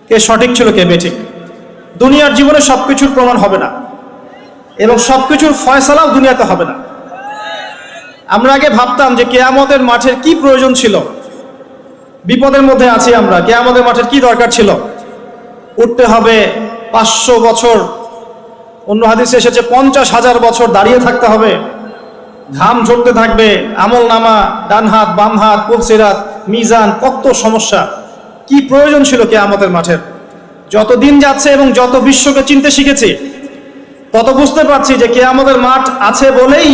কে সঠিক ছিল কে বেঠিক। দুনিয়ার জীবনে সবকিছুর প্রমাণ হবে না এবং সবকিছুর ফয়সালাও দুনিয়াতে হবে না। আমরা আগে ভাবতাম যে কিয়ামতের মাঠের কি প্রয়োজন ছিল, বিপদের মধ্যে আছি আমরা, কিয়ামতের মাঠের কি দরকার ছিল, উঠতে হবে 500 বছর, অন্য হাদিসে এসেছে 50,000 বছর দাঁড়িয়ে থাকতে হবে, ঘাম ঝরতে থাকবে, আমল নামা, ডান হাত বাম হাত, পুলসিরাত, মিজান, কত সমস্যা। কি প্রয়োজন ছিল কিয়ামতের মাঠের? যত দিন যাচ্ছে এবং যত বিশ্বকে চিনতে শিখেছি তত বুঝতে পারছি যে কিয়ামতের মাঠ আছে বলেই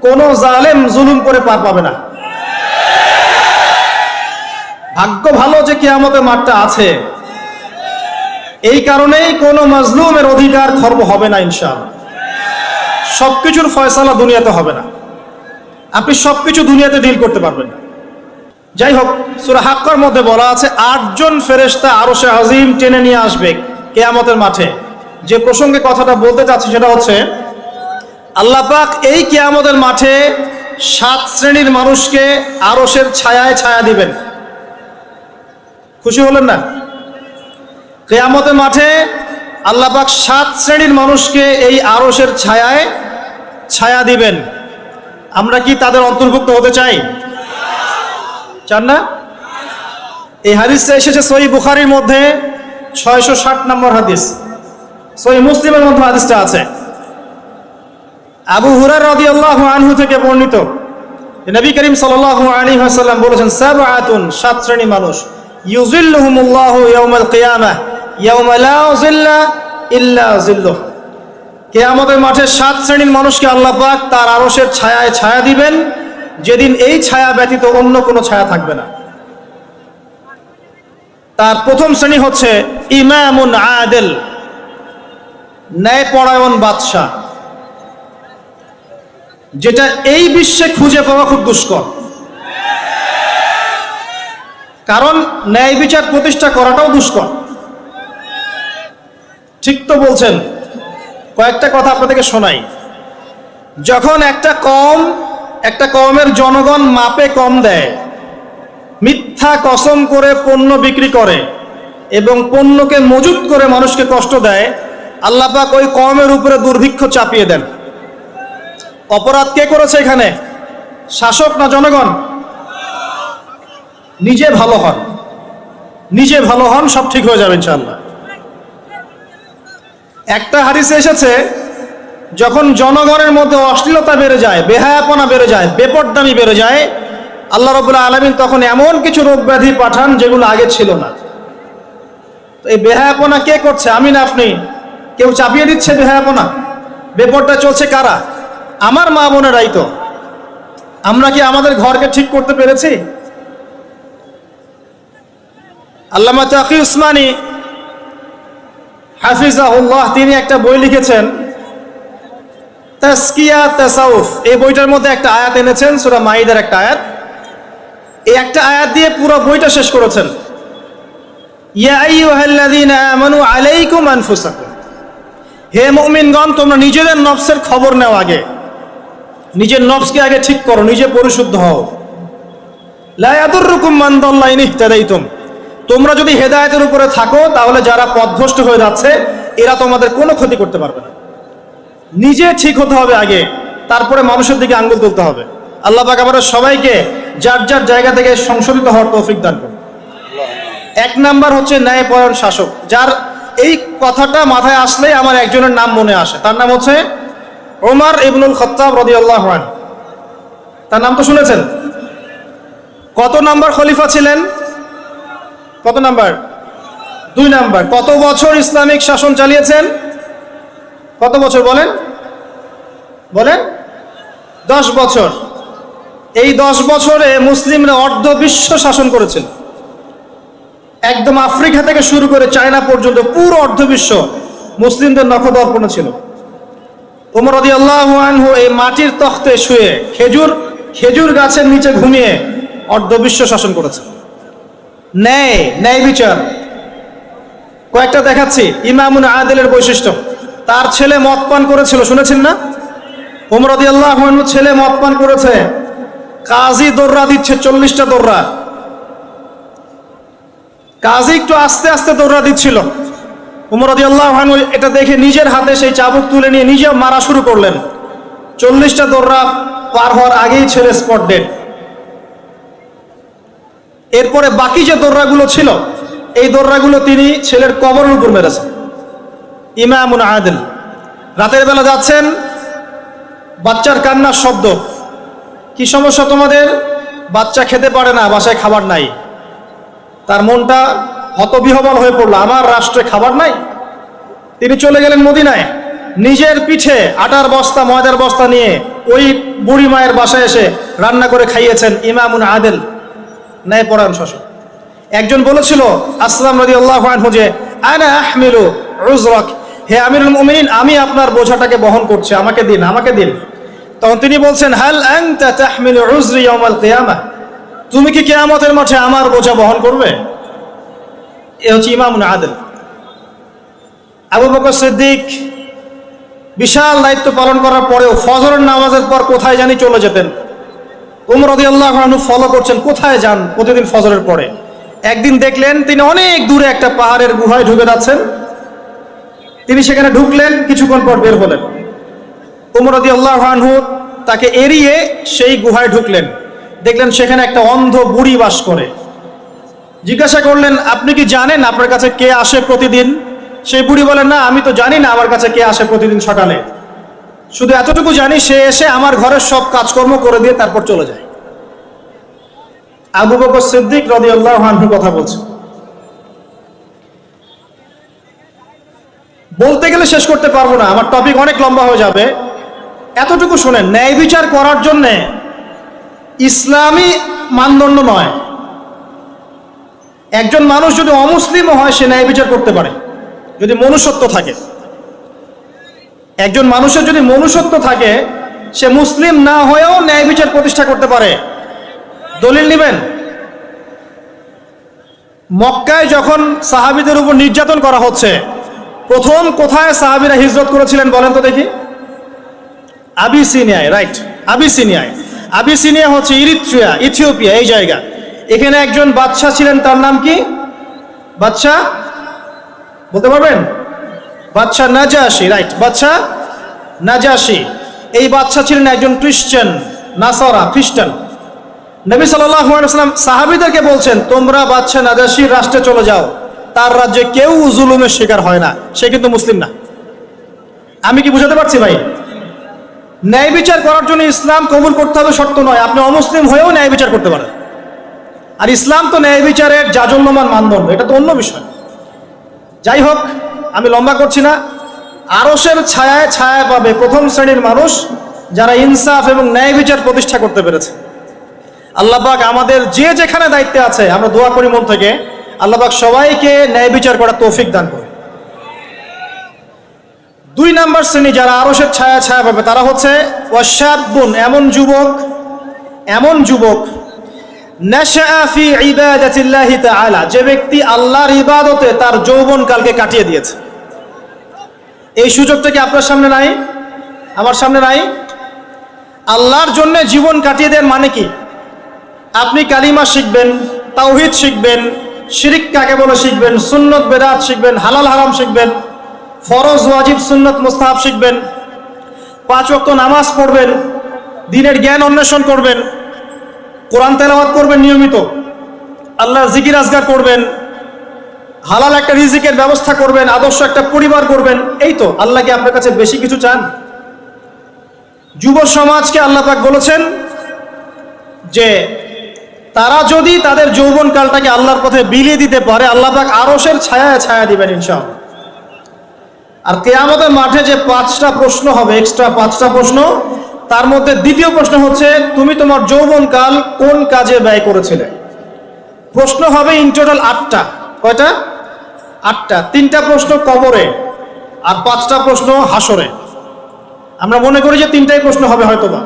কোন জালেম জুলুম করে পার পাবে না। ভাগ্য ভালো যে কিয়ামতের মাঠটা আছে, এই কারণেই কোনো মাজলুমের অধিকার খর্ব হবে না ইনশাআল্লাহ। সবকিছুর ফয়সালা দুনিয়াতে হবে না, আপনি সবকিছু দুনিয়াতে ডিল করতে পারবেন না। যাই হোক, সূরা হাক্কার মধ্যে বলা আছে 8 জন ফেরেশতা আরশে আজিম টেনে নিয়ে আসবে কিয়ামতের মাঠে। যে প্রসঙ্গে কথাটা বলতে চাচ্ছি সেটা হচ্ছে আল্লাহ পাক এই কিয়ামতের মাঠে 7 শ্রেণীর মানুষকে আরশের ছায়ায় ছায়া দিবেন। খুশি হলেন না? কিয়ামতের মাঠে আল্লাহ পাক 7 শ্রেণীর মানুষকে এই আরশের ছায়ায় ছায়া দিবেন। আমরা কি তাদের অন্তর্ভুক্ত হতে চাই? চান না? এই হাদিসে এসেছে সহিহ বুখারীর মধ্যে 660 নম্বর হাদিস, সহিহ মুসলিমের মধ্যে হাদিসটা আছে। আবু হুরায়রা রাদিয়াল্লাহু আনহু থেকে বর্ণিত, নবী করিম সাল্লাল্লাহু আলাইহি ওয়াসাল্লাম বলেছেন, সাবআতুন, 7 শ্রেণীর মানুষ, ইউযিল্লুহুমুল্লাহু ইয়াওমাল কিয়ামাহ ইয়াওমা লা যিল্লা ইল্লা যিল্লুহ। কিয়ামতের মাঠে 7 শ্রেণীর মানুষকে আল্লাহ পাক তার আরশের ছায়ায় ছায়া দিবেন, যেদিন এই ছায়া ব্যতীত অন্য কোনো ছায়া থাকবে না। তার প্রথম শ্রেণী হচ্ছে ইমামুন আদিল, ন্যায়পরায়ণ বাদশাহ, যেটা এই বিশ্বে খুঁজে পাওয়া খুব দুষ্কর। কারণ ন্যায় বিচার প্রতিষ্ঠা করাটাও দুষ্কর। ঠিক তো বলছেন? কয়েকটা কথা আপনাদেরকে শোনাই। যখন একটা কওমের জনগণ মাপে কম দেয়, মিথ্যা কসম করে পণ্য বিক্রি করে এবং পণ্যকে মজুত করে মানুষকে কষ্ট দেয়, আল্লাহ পাক ওই কওমের উপরে দুর্ভিক্ষ চাপিয়ে দেন। অপরাধ কে করেছে এখানে? শাসক না জনগণ? নিজে ভালো হন, নিজে ভালো হন, সব ঠিক হয়ে যাবে ইনশাআল্লাহ। একটা হাদিসে এসেছে, যখন জনগণের মধ্যে অশ্লীলতা বেড়ে যায়, বেহায়াপনা বেড়ে যায়, বেপরদামি বেড়ে যায়, আল্লাহ রাব্বুল আলামিন তখন এমন কিছু রোগ ব্যাধি পাঠান যেগুলো আগে ছিল না। তো এই বেহায়াপনা কে করছে? আমি না আপনি? কেউ চাপিয়ে দিচ্ছে বেহায়াপনা? বেপরদা চলছে কারা? আমার মা বোনেরাই তো। আমরা কি আমাদের ঘরকে ঠিক করতে পেরেছি? আল্লামা তাকি উসমানী হাফিজাহুল্লাহ, তিনি একটা বই লিখেছেন, তাসকিয়া তাসাউফ। এই বইটার মধ্যে একটা আয়াত এনেছেন, সূরা মাইদার একটা আয়াত। এই একটা আয়াত দিয়ে পুরো বইটা শেষ করেছেন। ইয়া আইয়ুহাল্লাযীনা আমানু আলাইকুম আনফুসাকুম, হে মুমিনগণ, তোমরা নিজেদের নফসের খবর নাও, আগে নিজের নফসকে আগে ঠিক করো, নিজে পরিশুদ্ধ হও। লা ইয়াদুররুকুম মান দাল্লা ইন ইহতাদাইতুম, তোমরা যদি হেদায়েতের উপরে থাকো তাহলে যারা পথভ্রষ্ট হয়ে যাচ্ছে এরা তোমাদের কোনো ক্ষতি করতে পারবে না। নিজে ঠিক হতে হবে আগে, তারপরে মানুষের দিকে আঙ্গুল তুলতে হবে। আল্লাহ পাক আমাদের সবাইকে যার যার জায়গা থেকে সংশোধিত হওয়ার তৌফিক দান করুন। 1 নাম্বার হচ্ছে ন্যায়পরায়ণ শাসক, যার এই কথাটা মাথায় আসলেই আমার একজনের নাম মনে আসে। তার নাম হচ্ছে ওমর ইবনুল খাত্তাব রাদিয়াল্লাহু আনহু। তার নাম তো শুনেছেন। কত নাম্বার খলিফা ছিলেন? কত নাম্বার? 2 নাম্বার। কত বছর ইসলামিক শাসন চালিয়েছেন? কত বছর বলেন? বলেন? 10 বছর। এই 10 বছরে মুসলিমরা অর্ধ বিশ্ব শাসন করেছিল। একদম আফ্রিকা থেকে শুরু করে চায়না পর্যন্ত পুরো অর্ধ বিশ্ব মুসলিমদের নখদর্পণে ছিল। ওমর রাদিয়াল্লাহু আনহু এই মাটির তখতে শুয়ে খেজুর গাছের নিচে ঘুমিয়ে অর্ধ বিশ্ব শাসন করেছে। ন্যায় বিচার কয়েকটা দেখাচ্ছি। ইমামুন আদিলের বৈশিষ্ট্য, তার ছেলে মদ পান করেছিল, শুনেছেন না? ওমর রাদিয়াল্লাহু আনহু ছেলে মদ পান করেছে, কাজী দৌড়া দিচ্ছে 40টা দৌড়া। কাজী একটু আস্তে আস্তে দৌড়া দিচ্ছিল। উমর রাদিয়াল্লাহু আনহু এটা দেখে নিজের হাতে সেই চাবুক তুলে নিয়ে নিজে মারা শুরু করলেন। 40টা দৌড়া পার হওয়ার আগেই ছেলে স্পট ডেড। এরপরে বাকি যে দৌড়াগুলো ছিল, এই দৌড়াগুলো তিনি ছেলের কবরের উপর মেরেছেন। ইমামুন আদিল। রাতের বেলা যাচ্ছেন, বাচ্চার কান্নার শব্দ। কি সমস্যা তোমাদের? বাচ্চা খেতে পারে না, বাসায় খাবার নাই। তার মনটা হতবিহ্বল হয়ে পড়লো, আমার রাষ্ট্রে খাবার নাই। তিনি চলে গেলেন মদিনায়, নিজের পিঠে আটার বস্তা ময়দার বস্তা নিয়ে ওই বুড়ি মায়ের বাসায় এসে রান্না করে খাইয়েছেন। ইমামুন আদিল, ন্যায়পরায়ণ শাসক। একজন বলেছিল আসলাম রাদিয়াল্লাহু আনহু যে আনা আহমিলু উযরাক, হে আমিরুল মুমিনিন, আমি আপনার বোঝাটাকে বহন করছি, আমাকে দিন, আমাকে দিন। তখন তিনি বলছেন হাল আনতা তাহমিলু উযরি ইয়াউমাল কিয়ামাহ, তুমি কি কিয়ামতের মাঠে আমার বোঝা বহন করবে? এ হচ্ছে ইমামুন আদিল। আবু বকর সিদ্দিক বিশাল দায়িত্ব পালন করার পরেও ফজরের নামাজের পর কোথায় জানি চলে যেতেন। উমর রাদিয়াল্লাহু আনহু ফলো করছেন, কোথায় যান প্রতিদিন ফজরের পরে। একদিন দেখলেন তিনি অনেক দূরে একটা পাহাড়ের গুহায় ঢুকে যাচ্ছেন। তিনি সেখানে ঢুকলেন, কিছুক্ষণ পর বের হলেন। উমর রাদিয়াল্লাহু আনহু তাকে এড়িয়ে সেই গুহায় ঢুকলেন। দেখলেন সেখানে একটা অন্ধ বুড়ি বাস করে। জিজ্ঞাসা করলেন, আপনি কি জানেন আপনার কাছে কে আসে প্রতিদিন? সেই বুড়ি বলেন, না, আমি তো জানি না আমার কাছে কে আসে প্রতিদিন সকালে, শুধু এতটুকু জানি সে এসে আমার ঘরের সব কাজকর্ম করে দিয়ে তারপর চলে যায়। আবু বকর সিদ্দিক রাদিয়াল্লাহু আনহু কথা বলছে। বলতে গেলে শেষ করতে পারবো না, আমার টপিক অনেক লম্বা হয়ে যাবে। এতটুকু শোনেন, ন্যায় বিচার করার জন্যে ইসলামী মানদণ্ড নয়। একজন মানুষ যদি অমুসলিমও হয় সে ন্যায় বিচার করতে পারে, যদি মনুষ্যত্ব থাকে। একজন মানুষের যদি মনুষ্যত্ব থাকে, সে মুসলিম না হয়েও ন্যায় বিচার প্রতিষ্ঠা করতে পারে। দলিল নেবেন? মক্কায় যখন সাহাবীদের উপর নির্যাতন করা হচ্ছে, প্রথম কোথায় সাহাবীরা হিজরত করেছিলেন বলেন তো দেখি? আবিসিনিয়ায়, রাইট, আবিসিনিয়ায়। আবিসিনিয়া হচ্ছে ইরিত্রিয়া, ইথিওপিয়া, এই জায়গা। এখানে একজন বাদশা ছিলেন, তার নাম কি? বাদশা বলতে পারবেন? বাদশা নাজাশি, রাইট, বাদশা নাজাশি। এই বাদশা ছিলেন একজন খ্রিস্টান, নাসারা, খ্রিস্টান। নবী সাল্লাল্লাহু আলাইহি ওয়াসাল্লাম সাহাবীদেরকে বলছেন, তোমরা বাদশা নাজাশির রাষ্ট্রে চলে যাও, তার রাজ্যে কেউ জুলুমের শিকার হয় না, সে কিন্তু মুসলিম না। আমি কি বুঝাতে পারছি ভাই? ন্যায় বিচার করার জন্য ইসলাম কবুল করতে হবে শর্ত নয়, আপনি অমুসলিম হয়েও ন্যায় বিচার করতে পারেন। আর ইসলাম তো ন্যায় বিচারের জাজল্যমান মানদণ্ড, এটা তো অন্য বিষয়। যাই হোক, আমি লম্বা করছি না। আরশের ছায়ায় ছায়া পাবে প্রথম শ্রেণীর মানুষ যারা ইনসাফ এবং ন্যায় বিচার প্রতিষ্ঠা করতে পেরেছে। আল্লাহ পাক আমাদের যে যেখানে দায়িত্বে আছে, আমরা দোয়া করি মন থেকে, আল্লাহ পাক সবাইকে ন্যায় বিচার করার তৌফিক দান করে। 2 নাম্বার শ্রেণী যারা আরশের ছায়া ছায়া পাবে তারা হচ্ছে ওয়াশাবুন, এমন যুবক নাশআ ফি ইবাদাতিল্লাহি তাআলা, যে ব্যক্তি আল্লাহর ইবাদতে তার যৌবনকালকে কাটিয়ে দিয়েছে। এই সুযোগটা কি আপনার সামনে নাই? আমার সামনে নাই? আল্লাহর জন্য জীবন কাটিয়ে দেন মানে কি? আপনি কালিমা শিখবেন, তাওহীদ শিখবেন, শিরিক কাকে বলে শিখবেন, সুন্নত বেদাত শিখবেন, হালাল হারাম শিখবেন, ফরজ ওয়াজিব সুন্নত মুস্তাহাব শিখবেন, 5 ওয়াক্ত নামাজ পড়বেন, দ্বীনের জ্ঞান অন্বেষণ করবেন, কোরআন তেলাওয়াত করবেন নিয়মিত, আল্লাহর জিকির আজগার করবেন, হালাল একটা রিজিকের ব্যবস্থা করবেন, আদর্শ একটা পরিবার করবেন। এই তো, আল্লাহ কি আপনার কাছে বেশি কিছু চান? যুব সমাজকে আল্লাহ পাক বলেছেন যে তারা যদি তাদের যৌবনকালটাকে আল্লাহর পথে বিলিয়ে দিতে পারে, আল্লাহ পাক আরশের ছায়ায় ছায়া দিবেন ইনশাআল্লাহ। আর কিয়ামতের মাঠে যে 5টা প্রশ্ন হবে, এক্সট্রা 5টা প্রশ্ন, তার মধ্যে দ্বিতীয় প্রশ্ন হচ্ছে তুমি তোমার যৌবনকাল কোন কাজে ব্যয় করেছিলে। প্রশ্ন হবে ইন টোটাল 8টা। কয়টা? 8টা। 3টা প্রশ্ন কবরে আর 5টা প্রশ্ন হাসরে। আমরা মনে করি যে 3টাই প্রশ্ন হবে, হয়তোবা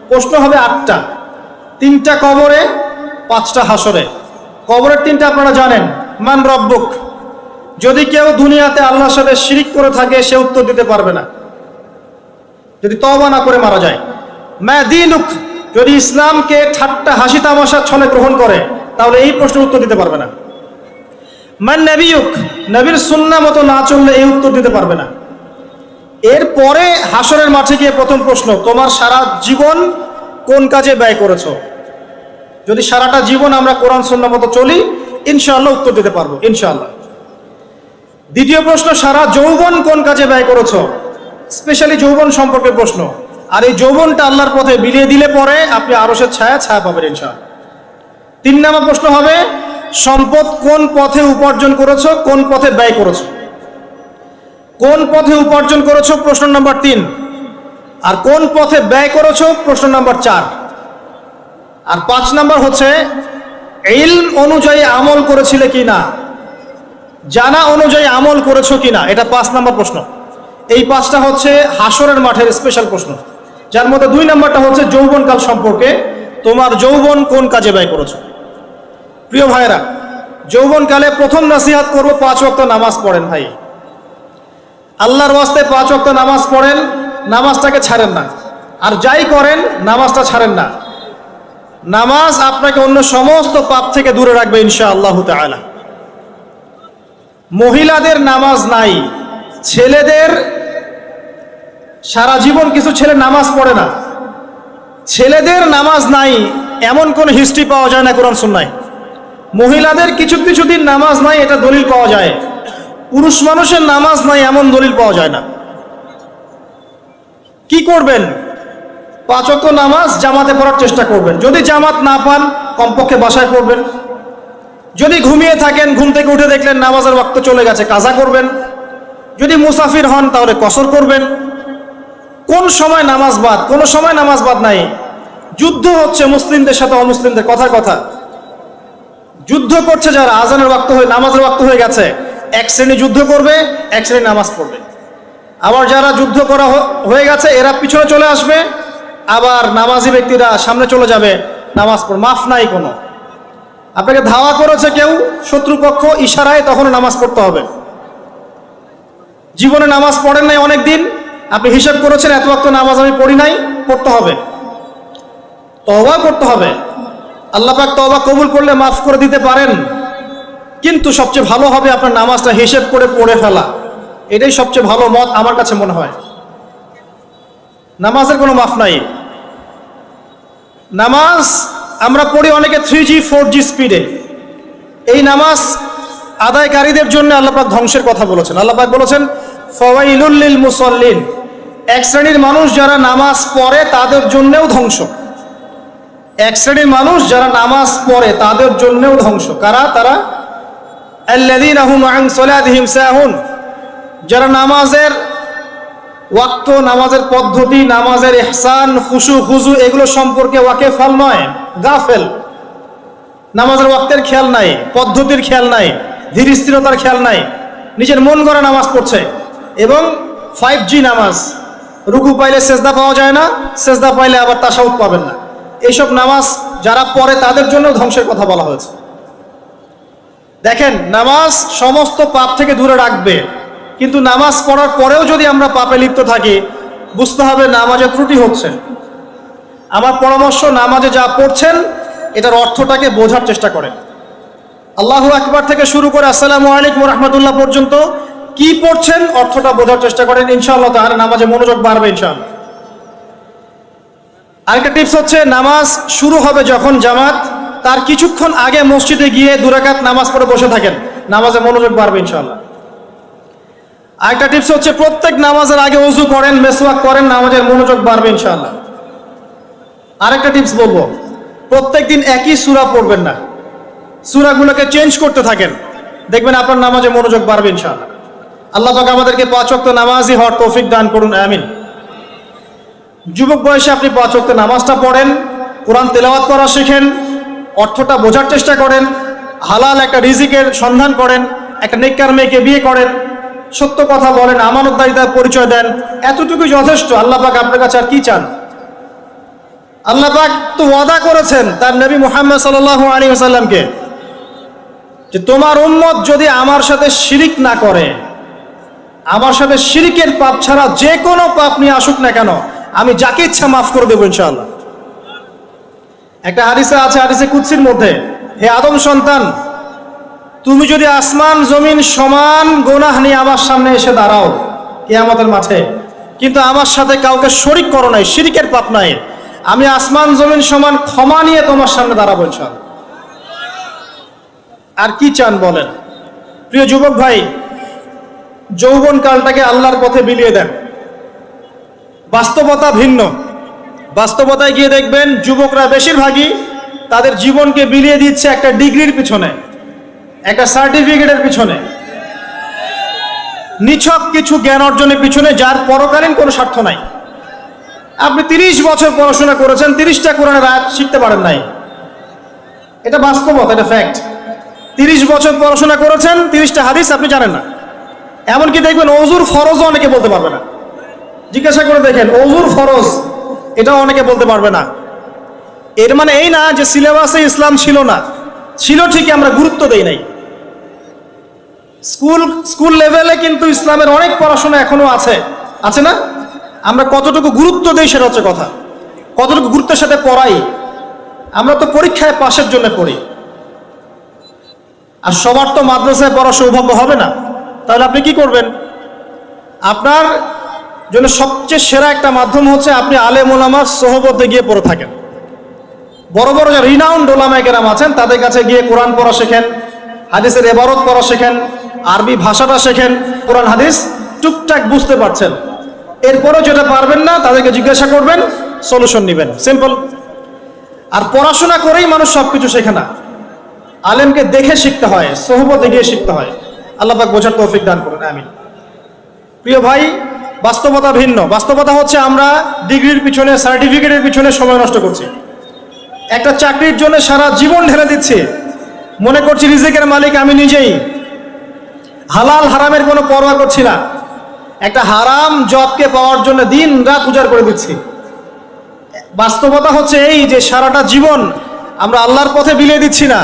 প্রশ্ন হবে 8টা। 3টা কবরে, 5টা হাসরে। কবরের 3টা আপনারা জানেন, মান রব্বুক, যদি কেউ দুনিয়াতে আল্লাহর সাথে শিরিক করে থাকে সে উত্তর দিতে পারবে না, যদি তওবা না করে মারা যায়। মা দীনুক, যদি ইসলামকে ঠাট্টা হাসি তামাশার ছলে গ্রহণ করে তাহলে এই প্রশ্নের উত্তর দিতে পারবে না। মান নবিয়ুক, নবীর সুন্নাহ মতো না চললে এই উত্তর দিতে পারবে না। এরপরে হাসরের মাঠে গিয়ে প্রথম প্রশ্ন, তোমার সারা জীবন কোন কাজে ব্যয় করেছো? যদি সারাটা জীবন আমরা কোরআন সুন্নাহ মতো চলি, ইনশাআল্লাহ উত্তর দিতে পারবো, ইনশাআল্লাহ। দ্বিতীয় প্রশ্ন, সারা যৌবন কোন কাজে ব্যয় করেছো? স্পেশালি যৌবন সম্পর্কে প্রশ্ন। আর এই যৌবনটা আল্লাহর পথে বিলিয়ে দিলে পরে আপনি আরশের ছায়া পাবেন ইনশাআল্লাহ। 3 নম্বর প্রশ্ন হবে, সম্পদ কোন পথে উপার্জন করেছো, কোন পথে ব্যয় করেছো? কোন পথে উপার্জন করেছো প্রশ্ন নাম্বার 3, আর কোন পথে ব্যয় করেছো প্রশ্ন নাম্বার 4। আর 5 নম্বর হচ্ছে ইলম অনুযায়ী আমল করেছিলে কিনা, জানা অনুযায়ী আমল করেছো কিনা, এটা 5 নম্বর প্রশ্ন। এই 5টা হচ্ছে হাসরের মাঠের স্পেশাল প্রশ্ন, যার মধ্যে 2 নম্বরটা হচ্ছে যৌবনকাল সম্পর্কে, তোমার যৌবন কোন কাজে ব্যয় করেছো। প্রিয় ভাইরা, যৌবনকালে প্রথম নসিহত করব, 5 ওয়াক্ত নামাজ পড়েন ভাই। আল্লাহর ওয়াস্তে 5 ওয়াক্ত নামাজ পড়েন, নামাজটাকে ছাড়েন না। আর যাই করেন নামাজটা ছাড়েন না। নামাজ আপনাকে অন্য সমস্ত পাপ থেকে দূরে রাখবে ইনশাআল্লাহ তাআলা। মহিলাদের নামাজ নাই, ছেলেদের সারা জীবন কিছু ছেলে নামাজ পড়ে না, ছেলেদের নামাজ নাই এমন কোন হিস্ট্রি পাওয়া যায় না কোরআন সুন্নাহয়। মহিলাদের কিছু দিন নামাজ নাই, এটা দলিল পাওয়া যায়। পুরুষ মানুষের নামাজ নাই এমন দলিল পাওয়া যায় না। কি করবেন? 5 ওয়াক্ত নামাজ জামাতে পড়ার চেষ্টা করবেন। যদি জামাত না পান কমপক্ষে বাসায় পড়বেন। যদি ঘুমিয়ে থাকেন, ঘুম থেকে উঠে দেখলেন নামাজের ওয়াক্ত চলে গেছে, কাজা করবেন। যদি মুসাফির হন তাহলে কসর করবেন। কোন সময় নামাজ বাদ? কোনো সময় নামাজ বাদ নাই। যুদ্ধ হচ্ছে মুসলিমদের সাথে অমুসলিমদের, কথার কথা। যুদ্ধ করছে যারা, আজানের ওয়াক্ত হয়ে নামাজের ওয়াক্ত হয়ে গেছে, এক শ্রেণী যুদ্ধ করবে, এক শ্রেণী নামাজ পড়বে। আবার যারা যুদ্ধ করা হয়ে গেছে এরা পিছনে চলে আসবে, আবার নামাজি ব্যক্তিরা সামনে চলে যাবে নামাজ পড়। মাফ নাই কোনো। আপনাকে ধাওয়া করেছে কেউ, শত্রুপক্ষ, ইশারায় তখন নামাজ পড়তে হবে। জীবনে নামাজ পড়েন নাই অনেক দিন, আপনি হিসাব করেছেন এত ওয়াক্ত নামাজ আমি পড়ি নাই, পড়তে হবে, তওবা করতে হবে। আল্লাহ পাক তওবা কবুল করলে মাফ করে দিতে পারেন, কিন্তু সবচেয়ে ভালো হবে আপনার নামাজটা হিসেব করে পড়ে ফেলা। এটাই সবচেয়ে ভালো মত আমার কাছে মনে হয়। নামাজের কোনো মাফ নাই। নামাজ আমরা পড়ি অনেকে 3G 4G স্পিডে। এই নামাজ আদায়কারীদের জন্য আল্লাহ পাক ধ্বংসের কথা বলেছেন। আল্লাহ পাক বলেছেন ফাওয়াইলুল লিল মুসাল্লিন, এক শ্রেণীর মানুষ যারা নামাজ পড়ে তাদের জন্যও ধ্বংস। এক শ্রেণীর মানুষ যারা নামাজ পড়ে তাদের জন্যও ধ্বংস। কারা? তারা আল্লাযীনা হুম আন সালাতিহিম সাহুন, যারা নামাজের ওয়াক্ত, নামাজের পদ্ধতি, নামাজের ইহসান, খুশু খুজু এগুলো সম্পর্কে ওয়াকিফাল নয়, গাফেল। নামাজের ওয়াক্তের খেয়াল নাই, পদ্ধতির খেয়াল নাই, ধীর স্থিরতার খেয়াল নাই, নিজের মন গড়া নামাজ পড়ছে। এবং 5G নামাজ, রুকু পাইলে সেজদা পাওয়া যায় না, সেজদা পাইলে আবার তাশাহুদ পাবেন না। এইসব নামাজ যারা পড়ে তাদের জন্য ধ্বংসের কথা বলা হয়েছে। দেখেন, নামাজ সমস্ত পাপ থেকে দূরে রাখবে, কিন্তু নামাজ পড়ার পরেও যদি আমরা পাপে লিপ্ত থাকি, বুঝতে হবে নামাজে ত্রুটি হচ্ছে। আমার পরামর্শ, নামাজে যা পড়ছেন এটার অর্থটাকে বোঝার চেষ্টা করেন। আল্লাহু আকবার থেকে শুরু করে আসসালামু আলাইকুম রাহমাতুল্লাহ পর্যন্ত কি পড়ছেন অর্থটা বোঝার চেষ্টা করেন, ইনশাআল্লাহ তাহলে নামাজে মনোযোগ বাড়বে ইনশাআল্লাহ। আরেকটা টিপস হচ্ছে, নামাজ শুরু হবে যখন জামাত, তার কিছুক্ষণ আগে মসজিদে গিয়ে 2 রাকাত নামাজ পড়ে বসে থাকেন, নামাজে মনোযোগ বাড়বে ইনশাআল্লাহ। আরেকটা টিপস হচ্ছে, প্রত্যেক নামাজের আগে ওযু করেন, মেসওয়াক করেন, নামাজের মনোযোগ বাড়বে ইনশাআল্লাহ। আরেকটা টিপস বলবো, প্রত্যেকদিন একই সূরা পড়বেন না, সূরাগুলোকে চেঞ্জ করতে থাকেন, দেখবেন আপনার নামাজে মনোযোগ বাড়বে ইনশাআল্লাহ। আল্লাহ পাক আমাদেরকে 5 ওয়াক্ত নামাজি হওয়ার তৌফিক দান করুন, আমিন। যুবক বয়সে আপনি 5 ওয়াক্ত নামাজটা পড়েন, কোরআন তেলাওয়াত করা শিখেন, অর্থটা বোঝার চেষ্টা করেন, হালাল একটা রিজিকের সন্ধান করেন, একটা নেককার মেয়েকে বিয়ে করেন, সত্য কথা বলেন, আমানতদারিতার পরিচয় দেন, এতটুকুই যথেষ্ট। আল্লাহ পাক আপনার কাছে আর কি চান? আল্লাহ পাক তো ওয়াদা করেছেন তার নবী মুহাম্মদ সাল্লাল্লাহু আলাইহি ওয়াসাল্লামকে, যে তোমার উম্মত যদি আমার সাথে শিরিক না করে, আমার সাথে শিরিকের পাপ ছাড়া যে কোনো পাপ নিয়ে আসুক না কেন, আমি যাকে ইচ্ছা মাফ করে দেবো ইনশাআল্লাহ। একটা হাদিসে আছে, হাদিসে কুদসির মধ্যে, হে আদম সন্তান, তুমি যদি আসমান জমিন সমান গুনাহ নিয়ে আমার সামনে এসে দাঁড়াও কিয়ামতের মাঠে, কিন্তু আমার সাথে কাউকে শরিক করো নাই, শিরকের পাপ নাই, আমি আসমান জমিন সমান ক্ষমা নিয়ে তোমার সামনে দাঁড়াবো ইনশাআল্লাহ। আর কি চান বলেন? প্রিয় যুবক ভাই, যৌবন কালটাকে আল্লাহর পথে বিলিয়ে দেন। বাস্তবতা ভিন্ন। বাস্তবতায় গিয়ে দেখবেন যুবকরা বেশিরভাগই তাদের জীবনকে বিলিয়ে দিচ্ছে একটা ডিগ্রির পিছনে, একটা সার্টিফিকেটের পিছনে, নিছক কিছু জ্ঞান অর্জনের পিছনে, যার পরকালীন কোনো স্বার্থ নাই। আপনি 30 বছর পড়াশোনা করেছেন, 30টা কোরআনের আয়াত শিখতে পারেন নাই, এটা বাস্তবতা, এটা ফ্যাক্ট। 30 বছর পড়াশোনা করেছেন, 30টা হাদিস আপনি জানেন না। এমনকি দেখবেন অজুর ফরজও অনেকে বলতে পারবে না। জিজ্ঞাসা করে দেখেন, অজুর ফরজ এটাও অনেকে বলতে পারবে না। এর মানে এই না যে সিলেবাসে ইসলাম ছিল না, ছিল ঠিকই, আমরা গুরুত্ব দেই নাই। স্কুল লেভেলে কিন্তু ইসলামের অনেক পড়াশোনা এখনো আছে, আছে না? আমরা কতটুকু গুরুত্ব দেই সেটা হচ্ছে কথা, কতটুকু গুরুত্বের সাথে পড়াই। আমরা তো পরীক্ষায় পাশের জন্য পড়ি, আর সবার তো মাদ্রাসায় পড়ার সৌভাগ্য হবে না। তাহলে আপনি কি করবেন? আপনার জন্য সবচেয়ে সেরা একটা মাধ্যম হচ্ছে আপনি আলেম ওলামার সোহবতে গিয়ে পড়ে থাকেন। বড় বড় যে রিনাউন্ড ওলামায়ে কেরাম আছেন তাদের কাছে গিয়ে কোরআন পড়া শেখেন, হাদিসের ইবারত পড়া শেখেন, আরবি ভাষাটা শেখেন, কোরআন হাদিস টুকটাক বুঝতে পারছেন। এরপরেও যেটা পারবেন না তাদেরকে জিজ্ঞাসা করবেন, সলিউশন নেবেন, সিম্পল। আর পড়াশোনা করেই মানুষ সবকিছু শেখে না, আলেমকে দেখে শিখতে হয়, সোহবতে গিয়ে শিখতে হয়। আল্লাহ পাক বোঝার তৌফিক দান করুন, আমিন। প্রিয় ভাই, বাস্তবতা ভিন্ন। বাস্তবতা হচ্ছে আমরা ডিগ্রির পিছনে, সার্টিফিকেটের পিছনে সময় নষ্ট করছি। একটা চাকরির জন্য সারা জীবন ঢেলে দিচ্ছি, মনে করছি রিজিকের মালিক আমি নিজেই, হালাল হারামের কোনো পরোয়া করছি না। একটা হারাম জবকে পাওয়ার জন্য দিন রাত উজাড় করে দিচ্ছি। বাস্তবতা হচ্ছে এই যে সারাটা জীবন আমরা আল্লাহর পথে বিলিয়ে দিচ্ছি না,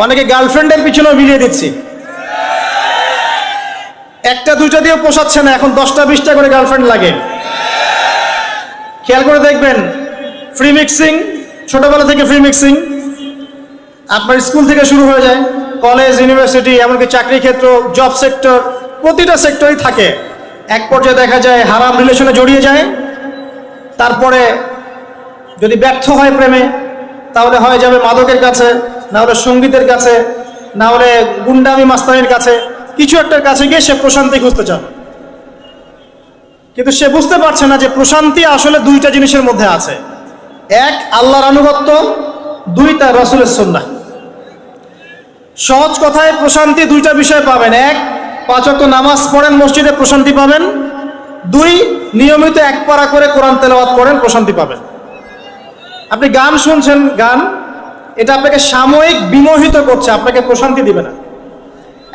অনেকে গার্লফ্রেন্ডের পিছনেও বিলিয়ে দিচ্ছি। একটা দুইটা দিয়ে পোষাচ্ছে না, এখন 10টা 20টা করে গার্লফ্রেন্ড লাগে। খেয়াল করে দেখবেন, ফ্রি মিক্সিং, ছোটবেলা থেকে ফ্রি মিক্সিং আপনার স্কুল থেকে শুরু হয়ে যায়, কলেজ, ইউনিভার্সিটি, এমনকি চাকরি ক্ষেত্র, জব সেক্টর, প্রতিটা সেক্টরেই থাকে। এক পর্যায়ে দেখা যায় হারাম রিলেশনে জড়িয়ে যায়, তারপরে যদি ব্যর্থ হয় প্রেমে তাহলে হয়ে যাবে মাদকের কাছে, না হলে সঙ্গীতের কাছে, না হলে গুন্ডামি মাস্তানির কাছে, কিছু একটার কাছে গিয়ে সে প্রশান্তি খুঁজতে চান। কিন্তু সে বুঝতে পারছে না যে প্রশান্তি আসলে দুইটা জিনিসের মধ্যে আছে, এক আল্লাহর আনুগত্য, দুই তার রাসূলের সুন্নাহ। সহজ কথায় প্রশান্তি দুইটা বিষয় পাবেন, এক 5 ওয়াক্ত নামাজ পড়েন মসজিদে, প্রশান্তি পাবেন। দুই, নিয়মিত এক পারা করে কোরআন তেলাওয়াত করেন, প্রশান্তি পাবেন। আপনি গান শুনছেন, গান এটা আপনাকে সাময়িক বিমোহিত করছে, আপনাকে প্রশান্তি দিবে না।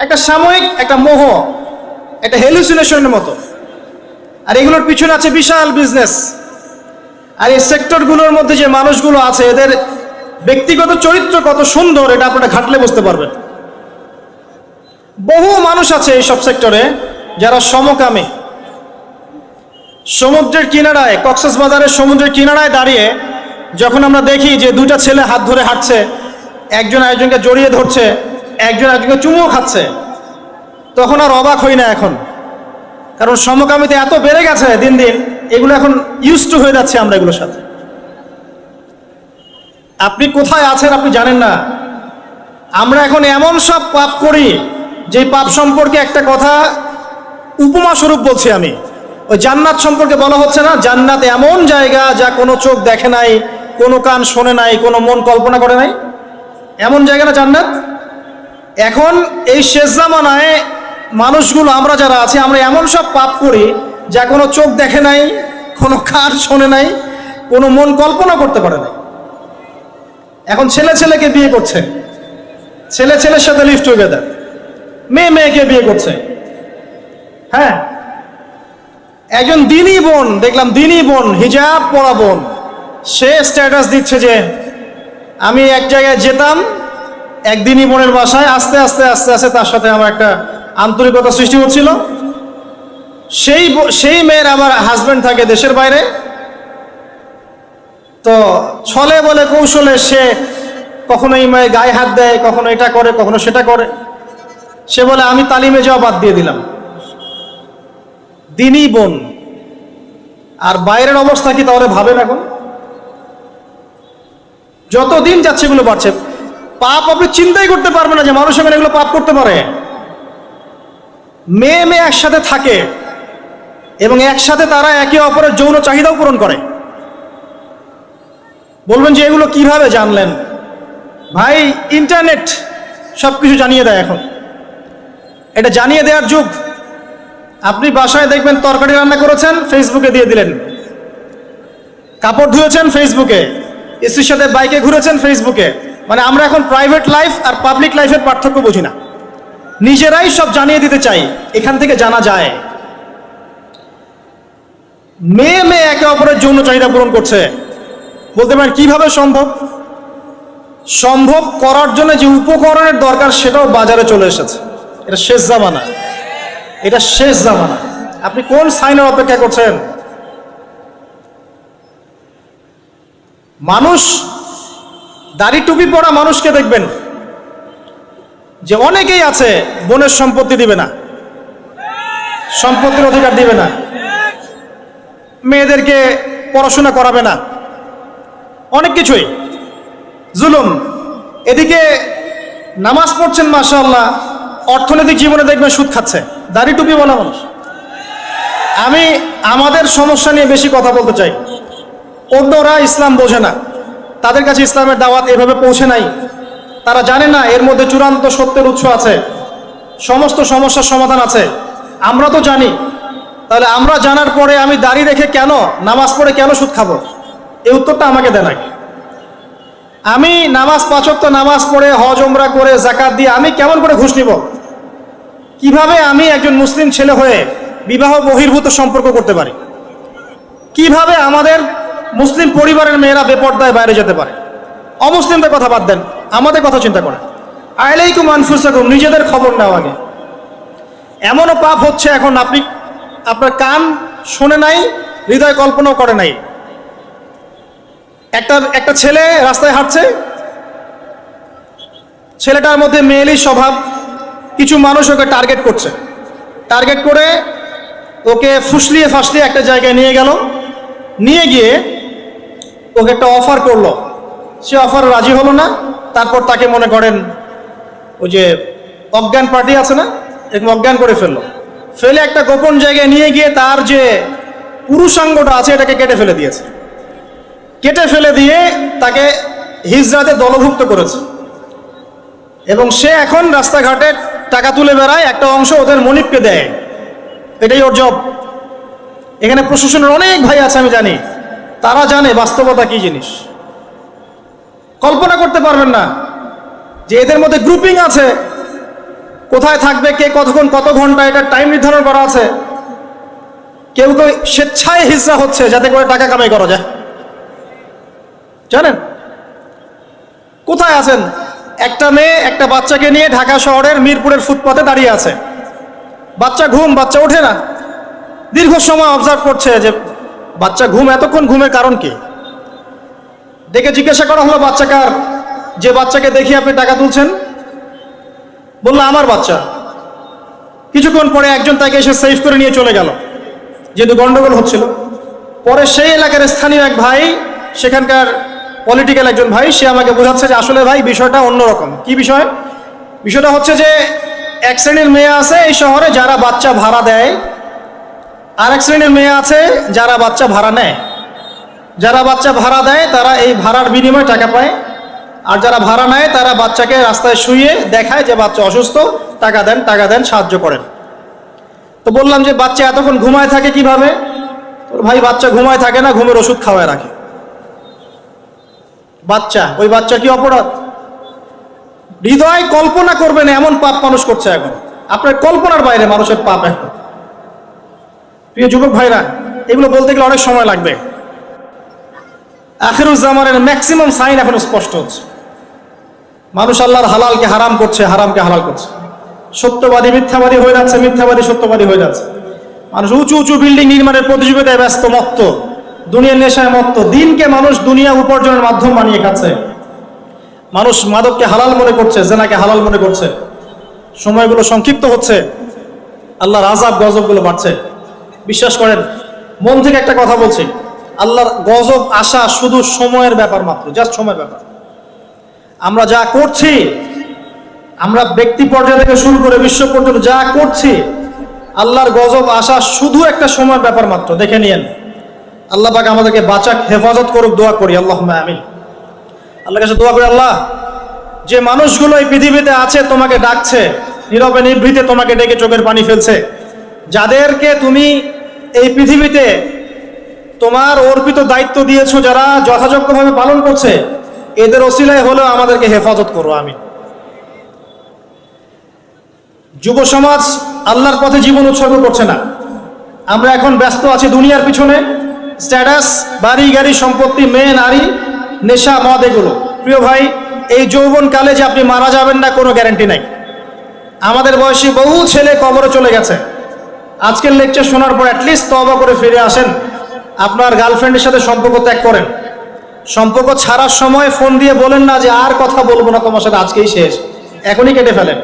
একটা সাময়িক একটা মোহ, একটা হ্যালুসিনেশনের মতো। আর এগুলোর পিছনে আছে বিশাল বিজনেস। আর এই সেক্টরগুলোর মধ্যে যে মানুষগুলো আছে এদের ব্যক্তিগত চরিত্র কত সুন্দর এটা আপনারা ঘাটলে বুঝতে পারবেন। বহু মানুষ আছে এই সব সেক্টরে যারা সমকামী। সমুদ্রের কিনারায়, কক্সবাজারের সমুদ্রের কিনারায় দাঁড়িয়ে যখন আমরা দেখি যে দুইটা ছেলে হাত ধরে হাঁটছে, একজন আরেকজনকে জড়িয়ে ধরছে, একজন আরেকজনকে চুমুও খাচ্ছে, তখন আর অবাক হই না এখন। কারণ সমকামিতা এত বেড়ে গেছে দিন দিন, এগুলো এখন ইউজ টু হয়ে যাচ্ছে আমরা এগুলোর সাথে। আপনি কোথায় আছেন আপনি জানেন না। আমরা এখন এমন সব পাপ করি যে পাপ সম্পর্কে একটা কথা উপমা স্বরূপ বলছি আমি। ওই জান্নাত সম্পর্কে বলা হচ্ছে না, জান্নাত এমন জায়গা যা কোনো চোখ দেখে নাই, কোনো কান শোনে নাই, কোনো মন কল্পনা করে নাই, এমন জায়গা না জান্নাত। এখন এই শেষ জামানায় মানুষগুলো, আমরা যারা আছি, আমরা এমন সব পাপ করি যা কোনো চোখ দেখে নাই, কোনো কান শোনে নাই, কোনো মন কল্পনা করতে পারে নাই। এখন ছেলে ছেলেকে বিয়ে করছে, ছেলে ছেলের সাথে লিভ টুগেদার, মেয়ে মেয়েকে বিয়ে করছে। হ্যাঁ, একজন দিনী বোন দেখলাম, দিনী বোন, হিজাব পরা বোন, সে স্ট্যাটাস দিচ্ছে যে আমি এক জায়গায় যেতাম এক দিনী বোনের বাসায়, আস্তে আস্তে আস্তে আস্তে তার সাথে আমার একটা আন্তরিকতা সৃষ্টি হচ্ছিল। সেই মেয়ের আমার হাজবেন্ড থাকে দেশের বাইরে, তো ছলে বলে কৌশলে সে কখনো এই মেয়ে গায়ে হাত দেয়, কখনো এটা করে, কখনো সেটা করে। সে বলে আমি তালিমে যাওয়া বাদ দিয়ে দিলাম। দিনই বোন, আর বাইরের অবস্থা কি তাহলে ভাবেন এখন? যত দিন যাচ্ছে এগুলো বাড়ছে। পাপ আপনি চিন্তাই করতে পারবেন না যে মানুষ এখানে এগুলো পাপ করতে পারে। মেয়ে মেয়ে একসাথে থাকে এবং একসাথে তারা একে অপরের যৌন চাহিদাও পূরণ করে। বলবেন যে এগুলো কিভাবে জানলেন? ভাই, ইন্টারনেট সবকিছু জানিয়ে দেয় এখন। এটা জানিয়ে দেওয়ার যুগ। আপনি বাসায় দেখবেন তরকারি রান্না করেছেন, ফেসবুকে দিয়ে দিলেন। কাপড় ধুয়েছেন, ফেসবুকে। স্ত্রীর সাথে বাইকে ঘুরেছেন, ফেসবুকে। মানে আমরা এখন প্রাইভেট লাইফ আর পাবলিক লাইফের পার্থক্য বুঝি না, নিজেরাই সব জানিয়ে দিতে চাই। এখান থেকে জানা যায় মেয়ে মেয়ে একে অপরের যৌন চাহিদা পূরণ করছে। বলতে পারেন কিভাবে সম্ভব? সম্ভব করার জন্য যে উপকরণের দরকার সেটাও বাজারে চলে এসেছে। এটা শেষ জামানা, এটা শেষ জামানা। আপনি কোন সাইনের অপেক্ষা করছেন? মানুষ, দাড়ি টুপি পরা মানুষকে দেখবেন যে অনেকেই আছে বোনের সম্পত্তি দিবে না, সম্পত্তির অধিকার দিবে না, মেয়েদেরকে পড়াশোনা করাবে না, অনেক কিছুই জুলুম। এদিকে নামাজ পড়ছেন মাশাআল্লাহ, অর্থনৈতিক জীবনে দেখবেন সুদ খাচ্ছে, দাড়ি টুপি বলা মানুষ। আমি আমাদের সমস্যা নিয়ে বেশি কথা বলতে চাই। অন্যরা ইসলাম বোঝে না, তাদের কাছে ইসলামের দাওয়াত এভাবে পৌঁছে নাই। তারা জানে না এর মধ্যে চূড়ান্ত সত্যের উৎস আছে, সমস্ত সমস্যার সমাধান আছে। আমরা তো জানি। তাহলে আমরা জানার পরে আমি দাড়ি রেখে কেন, নামাজ পড়ে কেন সুদ খাবো? এই উত্তরটা আমাকে দেন আগে। আমি নামাজ, 5 ওয়াক্ত নামাজ পড়ে, হজ ওমরা করে, যাকাত দিয়ে আমি কেমন করে ঘুষ নিব? কিভাবে আমি একজন মুসলিম ছেলে হয়ে বিবাহ বহির্ভূত সম্পর্ক করতে পারি? কিভাবে আমাদের মুসলিম পরিবারের মেয়েরা বেপর্দায় বাইরে যেতে পারে? অমুসলিমদের কথা বাদ দেন, আমাদের কথা চিন্তা করেন। আলাইকুম আনফুসাকুম, নিজেদের খবর নেওয়া আগে। এমনও পাপ হচ্ছে এখন, আপনার কান শোনে নাই, হৃদয় কল্পনাও করে নাই। একটা ছেলে রাস্তায় হাঁটছে, ছেলেটার মধ্যে মেয়েলি স্বভাব। কিছু মানুষ ওকে টার্গেট করছে, টার্গেট করে ওকে ফুসলিয়ে ফাসলিয়ে একটা জায়গায় নিয়ে গেল। নিয়ে গিয়ে ওকে একটা অফার করলো, সে অফার রাজি হলো না। তারপর তাকে মনে করেন ওই যে অজ্ঞান পার্টি আছে না, এরকম অজ্ঞান করে ফেলে একটা গোপন জায়গায় নিয়ে গিয়ে তার যে পুরুষাঙ্গটা আছে এটাকে কেটে ফেলে দিয়েছে। কেটে ফেলে দিয়ে তাকে হিজরাতে দলভুক্ত করেছে এবং সে এখন রাস্তাঘাটে টাকা তুলে বেড়ায়, একটা অংশ ওদের মনিবকে দেয়। এটাই ওর জব। এখানে প্রশাসনের অনেক ভাই আছে, আমি জানি, তারা জানে বাস্তবতা কি জিনিস। কল্পনা করতে পারবেন না যে এদের মধ্যে গ্রুপিং আছে, কোথায় থাকবে, কে কতক্ষণ কত ঘন্টা, এটা টাইম নির্ধারণ করা আছে। কেউ কেউ স্বেচ্ছায় হিজরা হচ্ছে যাতে করে টাকা কামাই করা যায়। জানেন কোথায় আছেন? একটা মেয়ে একটা বাচ্চাকে নিয়ে ঢাকা শহরের মিরপুরের ফুটপাতে দাঁড়িয়ে আছে। বাচ্চা বাচ্চা ওঠে না। দীর্ঘ সময় অবজার্ভ করছে যে বাচ্চা এতক্ষণ ঘুমের কারণ কি। ডেকে জিজ্ঞাসা করা হলো বাচ্চা কার? যে বাচ্চাকে দেখি আপনি টাকা তুলছেন। বললো আমার বাচ্চা। কিছুক্ষণ পরে একজন তাকে এসে সেভ করে নিয়ে চলে গেল, যেহেতু গন্ডগোল হচ্ছিল। পরে সেই এলাকার স্থানীয় এক ভাই, সেখানকার পলিটিক্যাল একজন ভাই, সে আমাকে বোঝাচ্ছে যে আসলে ভাই বিষয়টা অন্যরকম। কি বিষয়? বিষয়টা হচ্ছে যে এক শ্রেণীর মেয়ে আছে এই শহরে যারা বাচ্চা ভাড়া দেয়, আর এক শ্রেণীর মেয়ে আছে যারা বাচ্চা ভাড়া নেয়। যারা বাচ্চা ভাড়া দেয় তারা এই ভাড়ার বিনিময়ে টাকা পায়, আর যারা ভাড়া নেয় তারা বাচ্চাকে রাস্তায় শুইয়ে দেখায় যে বাচ্চা অসুস্থ, টাকা দেন, সাহায্য করেন। তো বললাম যে বাচ্চা এতক্ষণ ঘুমায় থাকে কিভাবে? ভাই বাচ্চা ঘুমায় থাকে না, ঘুমের ওষুধ খাওয়ায় রাখে। ওই বাচ্চা কি অপরাধ? হৃদয় কল্পনা করবেন এমন পাপ মানুষ করছে এখন। আপনার কল্পনার বাইরে মানুষের পাপ এখন। প্রিয় যুবক ভাইরা, এগুলো বলতে গেলে অনেক সময় লাগবে। আখিরুজ্জামানের ম্যাক্সিমাম সাইন এখন স্পষ্ট হচ্ছে। মানুষ আল্লাহর হালালকে হারাম করছে, হারামকে হালাল করছে। সত্যবাদী মিথ্যাবাদী হয়ে যাচ্ছে, মিথ্যাবাদী সত্যবাদী হয়ে যাচ্ছে। মানুষ উঁচু উঁচু বিল্ডিং নির্মাণের প্রতিযোগিতায় ব্যস্ত, মত্ত, দুনিয়ার নেশায় মত্ত। দিনকে মানুষ দুনিয়া উপার্জনের মাধ্যম বানিয়ে খাচ্ছে। মানুষ মাদককে হালাল মনে করছে, জেনাকে হালাল মনে করছে। সময়গুলো সংক্ষিপ্ত হচ্ছে, আল্লাহর আযাব গজবগুলো বাড়ছে। বিশ্বাস করেন, মন থেকে একটা কথা বলছি, আল্লাহর গজব আসা শুধু সময়ের ব্যাপার মাত্র, জাস্ট সময়ের ব্যাপার। আমরা যা করছি, আমরা ব্যক্তি পর্যায় থেকে শুরু করে বিশ্ব পর্যন্ত যা করছি, আল্লাহর গজব আসা শুধু একটা সময়ের ব্যাপার মাত্র। দেখে নিয়েন, আল্লাহ পাক আমাদেরকে বাঁচাক, হেফাজত করুক, দোয়া করি আল্লাহুম্মা আমিন। আল্লাহর কাছে দোয়া করি, আল্লাহ, যে মানুষগুলো এই পৃথিবীতে আছে তোমাকে ডাকছে, নীরবে নিভৃতে তোমাকে ডেকে চোখের পানি ফেলছে, যাদেরকে তুমি এই পৃথিবীতে তোমার অর্পিত দায়িত্ব দিয়েছো, যারা যথাযোগ্যভাবে পালন করছে, এদের ওসিলায় হলেও আমাদেরকে হেফাজত করো, আমিন। যুব সমাজ আল্লাহর পথে জীবন উৎসর্গ করছে না। আমরা এখন ব্যস্ত আছি দুনিয়ার পিছনে, স্ট্যাটাস, বাড়ি গাড়ি, সম্পত্তি, মেয়ে নারী, নেশা, মদ, এগুলো। প্রিয় ভাই, এই যৌবনকালে যে আপনি মারা যাবেন না কোনো গ্যারান্টি নাই। আমাদের বয়সী বহু ছেলে কবরে চলে গেছে। আজকের লেকচার শোনার পর অ্যাটলিস্ট তওবা করে ফিরে আসেন, আপনার গার্লফ্রেন্ডের সাথে সম্পর্ক ত্যাগ করেন। সম্পর্ক ছাড়ার সময় ফোন দিয়ে বলেন না যে আর কথা বলবো না তোমার সাথে, আজকেই শেষ, এখনই কেটে ফেলেন।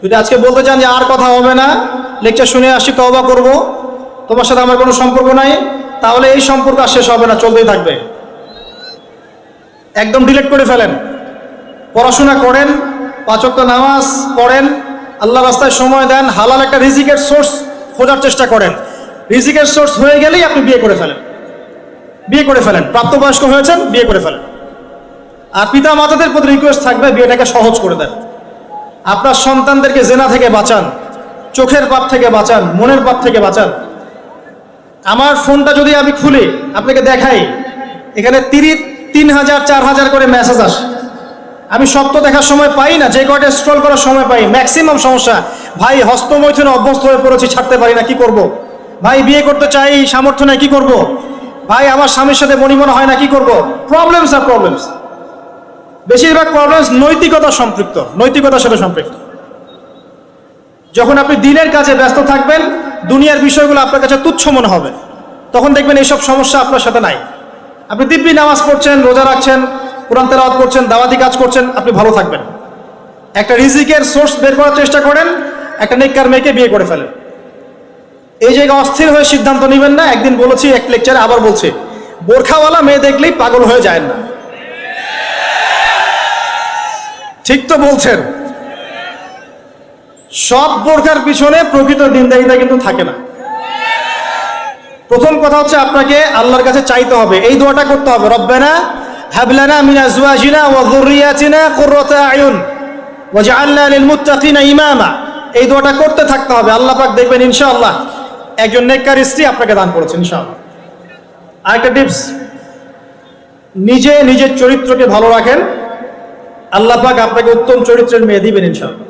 যদি আজকে বলতে চান যে আর কথা হবে না, লেকচার শুনে আসছি, তওবা করব, তোমার সাথে আমার কোনো সম্পর্ক নাই, তাহলে এই সম্পর্ক আর শেষ হবে না, চলতেই থাকবে। একদম ডিলিট করে ফেলেন। পড়াশোনা করেন, 5 ওয়াক্ত নামাজ পড়েন, আল্লাহ রাস্তায় সময় দেন, হালাল একটা রিজিকের সোর্স খোঁজার চেষ্টা করেন। রিজিকের সোর্স হয়ে গেলেই আপনি বিয়ে করে ফেলেন। বিয়ে করে ফেলেন, প্রাপ্তবয়স্ক হয়েছেন, বিয়ে করে ফেলেন। আর পিতা মাতাদের প্রতি রিকোয়েস্ট থাকবে, বিয়েটাকে সহজ করে দেন। আপনার সন্তানদেরকে জেনা থেকে বাঁচান, চোখের পাপ থেকে বাঁচান, মনের পাপ থেকে বাঁচান। আমার ফোনটা যদি আমি খুলি আপনাকে দেখাই, এখানে 3,000 4,000 করে মেসেজ আসে। আমি সব তো দেখার সময় পাই না, যে কয়টা স্ক্রল করার সময় পাই। ম্যাক্সিমাম সমস্যা, ভাই হস্তমৈথুনে অভ্যস্ত হয়ে পড়েছি, ছাড়তে পারি না, কি করব? ভাই বিয়ে করতে চাই, সামর্থ্য নেই, কি করব? ভাই আমার স্বামীর সাথে বনিবনা হয় না, কি করব? প্রবলেমস আর প্রবলেমস। বেশিরভাগ প্রবলেমস নৈতিকতা সম্পৃক্ত, নৈতিকতার সাথে সম্পৃক্ত। যখন আপনি দিনের কাজে ব্যস্ত থাকবেন, দুনিয়ার বিষয়গুলো আপনার কাছে তুচ্ছ মনে হবে, তখন দেখবেন এইসব সমস্যা আপনার সাথে নাই। আপনি দিব্যি নামাজ পড়ছেন, রোজা রাখছেন, কোরআন তেলাওয়াত করছেন, দাওয়াতি কাজ করছেন, আপনি ভালো থাকবেন। একটা রিজিকের সোর্স বের করার চেষ্টা করেন, একটা নেককার মেয়েকে বিয়ে করে ফেলেন। এই জায়গায় অস্থির হয়ে সিদ্ধান্ত নেবেন না। একদিন বলেছি এক লেকচারে, আবার বলছি, বোরখাওয়ালা মেয়ে দেখলেই পাগল হয়ে যায় না। ঠিক তো বলছেন? সব বোরখার পিছনে প্রকৃত দিনদারিতা কিন্তু থাকে না। প্রথম কথা হচ্ছে আপনাকে আল্লাহর কাছে চাইতে হবে, এই দোয়াটা করতে হবে, রব্বানা হাব লানা মিন আজওয়াজিনা ওয়া যুররিয়াতিনা কুররাতা আয়ুন ওয়াজআলনা লিল মুত্তাকিনা ইমামা। এই দোয়াটা করতে থাকতে হবে। আল্লাহ পাক দেখবেন ইনশাআল্লাহ একজন নেককার স্ত্রী আপনাকে দান করেছেন ইনশাআল্লাহ। আরেকটা টিপস, নিজের চরিত্রকে ভালো রাখেন, আল্লাহ পাক আপনাকে উত্তম চরিত্রের মেয়ে দিবেন ইনশাআল্লাহ।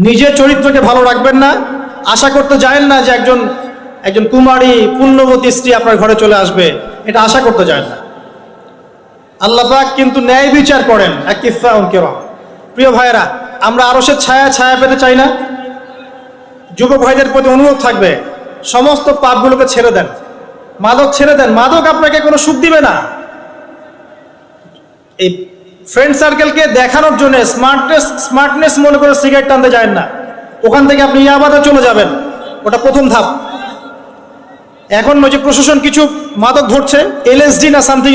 নিজের চরিত্রকে ভালো রাখবেন না, আশা করতে যায়েন না যে একজন কুমারী পুণ্যবতী স্ত্রী আপনার ঘরে চলে আসবে, এটা আশা করতে যায়েন না। আল্লাহ পাক কিন্তু ন্যায় বিচার করেন। প্রিয় ভাইয়েরা, আমরা আরশের ছায়া পেতে চাই না? যুবক ভাইদের প্রতি অনুরোধ থাকবে, সমস্ত পাপগুলোকে ছেড়ে দেন, মাদক ছেড়ে দেন। মাদক আপনাকে কোনো সুখ দিবে না। এই ফ্রেন্ড সার্কেলকে দেখানোর জন্য স্মার্টনেস মনে করে সিগারেট টানতে যায় না, ওখান থেকে আপনি ইয়াবাতে চলে যাবেন, ওটা প্রথম ধাপ। এখন ওই যে প্রশাসন কিছু মাদক ধরছে, LSD না সামথিং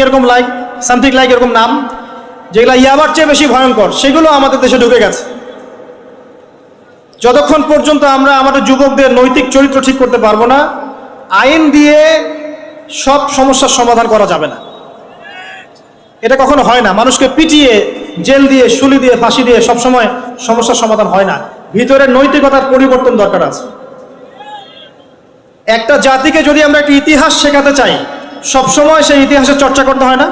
লাইক এরকম নাম, যেগুলো ইয়াবার চেয়ে বেশি ভয়ঙ্কর, সেগুলো আমাদের দেশে ঢুকে গেছে। যতক্ষণ পর্যন্ত আমরা আমাদের যুবকদের নৈতিক চরিত্র ঠিক করতে পারবো না, আইন দিয়ে সব সমস্যার সমাধান করা যাবে না। এটা কখনো হয় না। মানুষকে পিটিয়ে, জেল দিয়ে, শুলি দিয়ে, ফাঁসি দিয়ে সবসময় সমস্যার সমাধান হয় না। ভিতরে নৈতিকতার পরিবর্তন দরকার আছে। একটা জাতিকে যদি আমরা একটা ইতিহাস শেখাতে চাই, সবসময় সেই ইতিহাসের চর্চা করতে হয় না?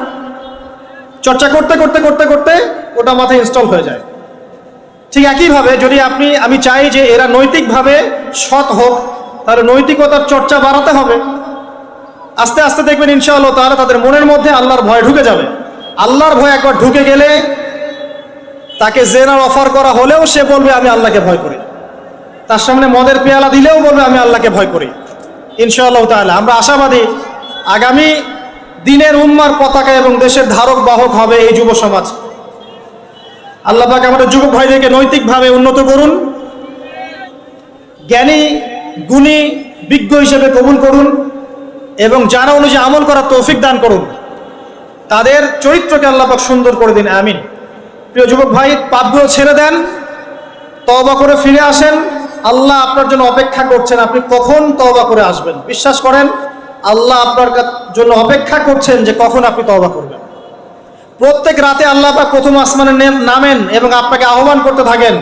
চর্চা করতে করতে করতে করতে ওটা মাথায় ইনস্টল হয়ে যায়। ঠিক একইভাবে যদি আমি চাই যে এরা নৈতিকভাবে সৎ হোক, তাহলে নৈতিকতার চর্চা বাড়াতে হবে। আস্তে আস্তে দেখবেন ইনশাআল্লাহ তাআলা তাদের মনের মধ্যে আল্লাহর ভয় ঢুকে যাবে। আল্লাহর ভয় একবার ঢুকে গেলে তাকে জেনার অফার করা হলেও সে বলবে আমি আল্লাহকে ভয় করি। তার সামনে মদের পেয়ালা দিলেও বলবে আমি আল্লাহকে ভয় করি। ইনশাআল্লাহ তাআলা আমরা আশাবাদী, আগামী দিনের উম্মার পতাকা এবং দেশের ধারক বাহক হবে এই যুব সমাজ। আল্লাহ পাক আমাদের যুবক ভাইদেরকে নৈতিকভাবে উন্নত করুন, জ্ঞানী গুণী বিজ্ঞ হিসেবে কবুল করুন এবং জানা অনুযায়ী আমল করার তৌফিক দান করুন। তাদের চরিত্রকে আল্লাহ পাক সুন্দর করে দিন, আমিন। প্রিয় যুবক ভাই, পাপগুলো ছেড়ে দেন, তওবা করে ফিরে আসেন। আল্লাহ আপনার জন্য অপেক্ষা করছেন, আপনি কখন তওবা করে আসবেন। বিশ্বাস করেন, আল্লাহ আপনার জন্য অপেক্ষা করছেন যে কখন আপনি তওবা করবেন। প্রত্যেক রাতে আল্লাহ পাক প্রথম আসমানে নামেন এবং আপনাকে আহ্বান করতে থাকেন,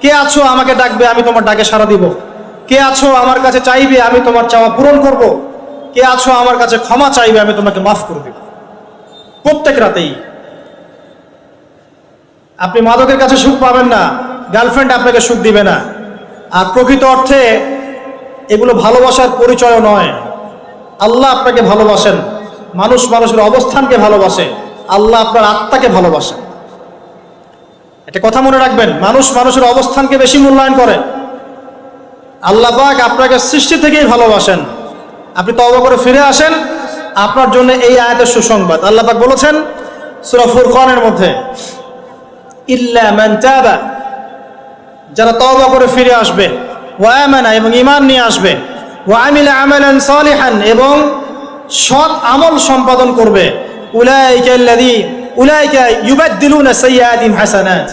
কে আছো আমাকে ডাকবে, আমি তোমার ডাকে সাড়া দিব। কে আছো আমার কাছে চাইবে, আমি তোমার চাওয়া পূরণ করব। কে আছো আমার কাছে ক্ষমা চাইবে, আমি তোমাকে মাফ করে দেব। প্রত্যেক রাতেই। আপনি মাদকের কাছে সুখ পাবেন না, গার্লফ্রেন্ড আপনাকে সুখ দিবে না। আর প্রকৃত অর্থে এগুলো ভালোবাসার পরিচয় নয়। আল্লাহ আপনাকে ভালোবাসেন, মানুষ মানুষের অবস্থানকে ভালোবাসে, আল্লাহ আপনার আত্মাকে ভালোবাসে। একটা কথা মনে রাখবেন, মানুষ মানুষের অবস্থানকে বেশি মূল্যায়ন করে। আল্লাহ পাক আপনাকে সৃষ্টি থেকেই ভালোবাসেন। আপনি তওবা করে ফিরে আসেন, আপনার জন্য এই আয়াতের সুসংবাদ। আল্লাহ পাক বলেছেন সূরা ফুরকানের মধ্যে, ইল্লা মান তাবা, যারা তওবা করে ফিরে আসবে, ওয়া আমানা, এবং ঈমান নিয়ে আসবে, ওয়া আমিলা আমালান সালিহান, এবং সৎ আমল সম্পাদন করবে, উলাইকা ইউবাদদিলুনা সাইয়্যাতিহিম হাসানাত,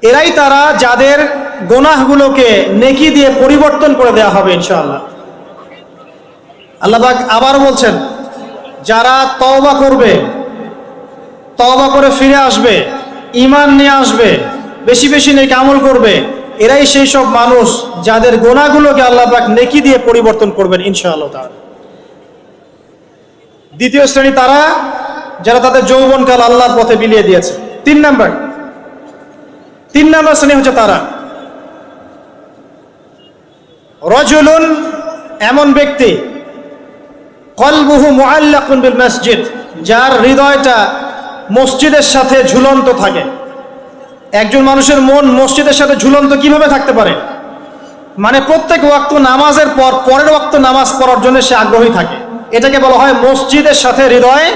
এরাই তারা যাদের গুনাহগুলোকে নেকি দিয়ে পরিবর্তন করে দেওয়া হবে ইনশাআল্লাহ। আল্লাহ পাক আবার বলছেন, যারা তওবা করবে, তওবা করে ফিরে আসবে, ঈমান নিয়ে আসবে, বেশি বেশি নেক আমল করবে, এরাই সেই সব মানুষ যাদের গুনাহগুলোকে আল্লাহ পাক নেকি দিয়ে পরিবর্তন করবেন ইনশাআল্লাহ তাআলা। দ্বিতীয় শ্রেণী তারা যারা তাদের যৌবনকাল আল্লাহর পথে বিলিয়ে দিয়েছে। তিন নাম্বার শ্রেণী হচ্ছে তারা, রাজুলুন, এমন ব্যক্তি, কলবুহু মুআল্লাকুন বিল মসজিদ, যার হৃদয়টা মসজিদের সাথে ঝুলন্ত থাকে। একজন মানুষের মন মসজিদের সাথে ঝুলন্ত কিভাবে থাকতে পারে? মানে প্রত্যেক ওয়াক্ত নামাজের পর পরের ওয়াক্ত নামাজ পড়ার জন্য সে আগ্রহী থাকে। এটাকে বলা হয় মসজিদের সাথে হৃদয়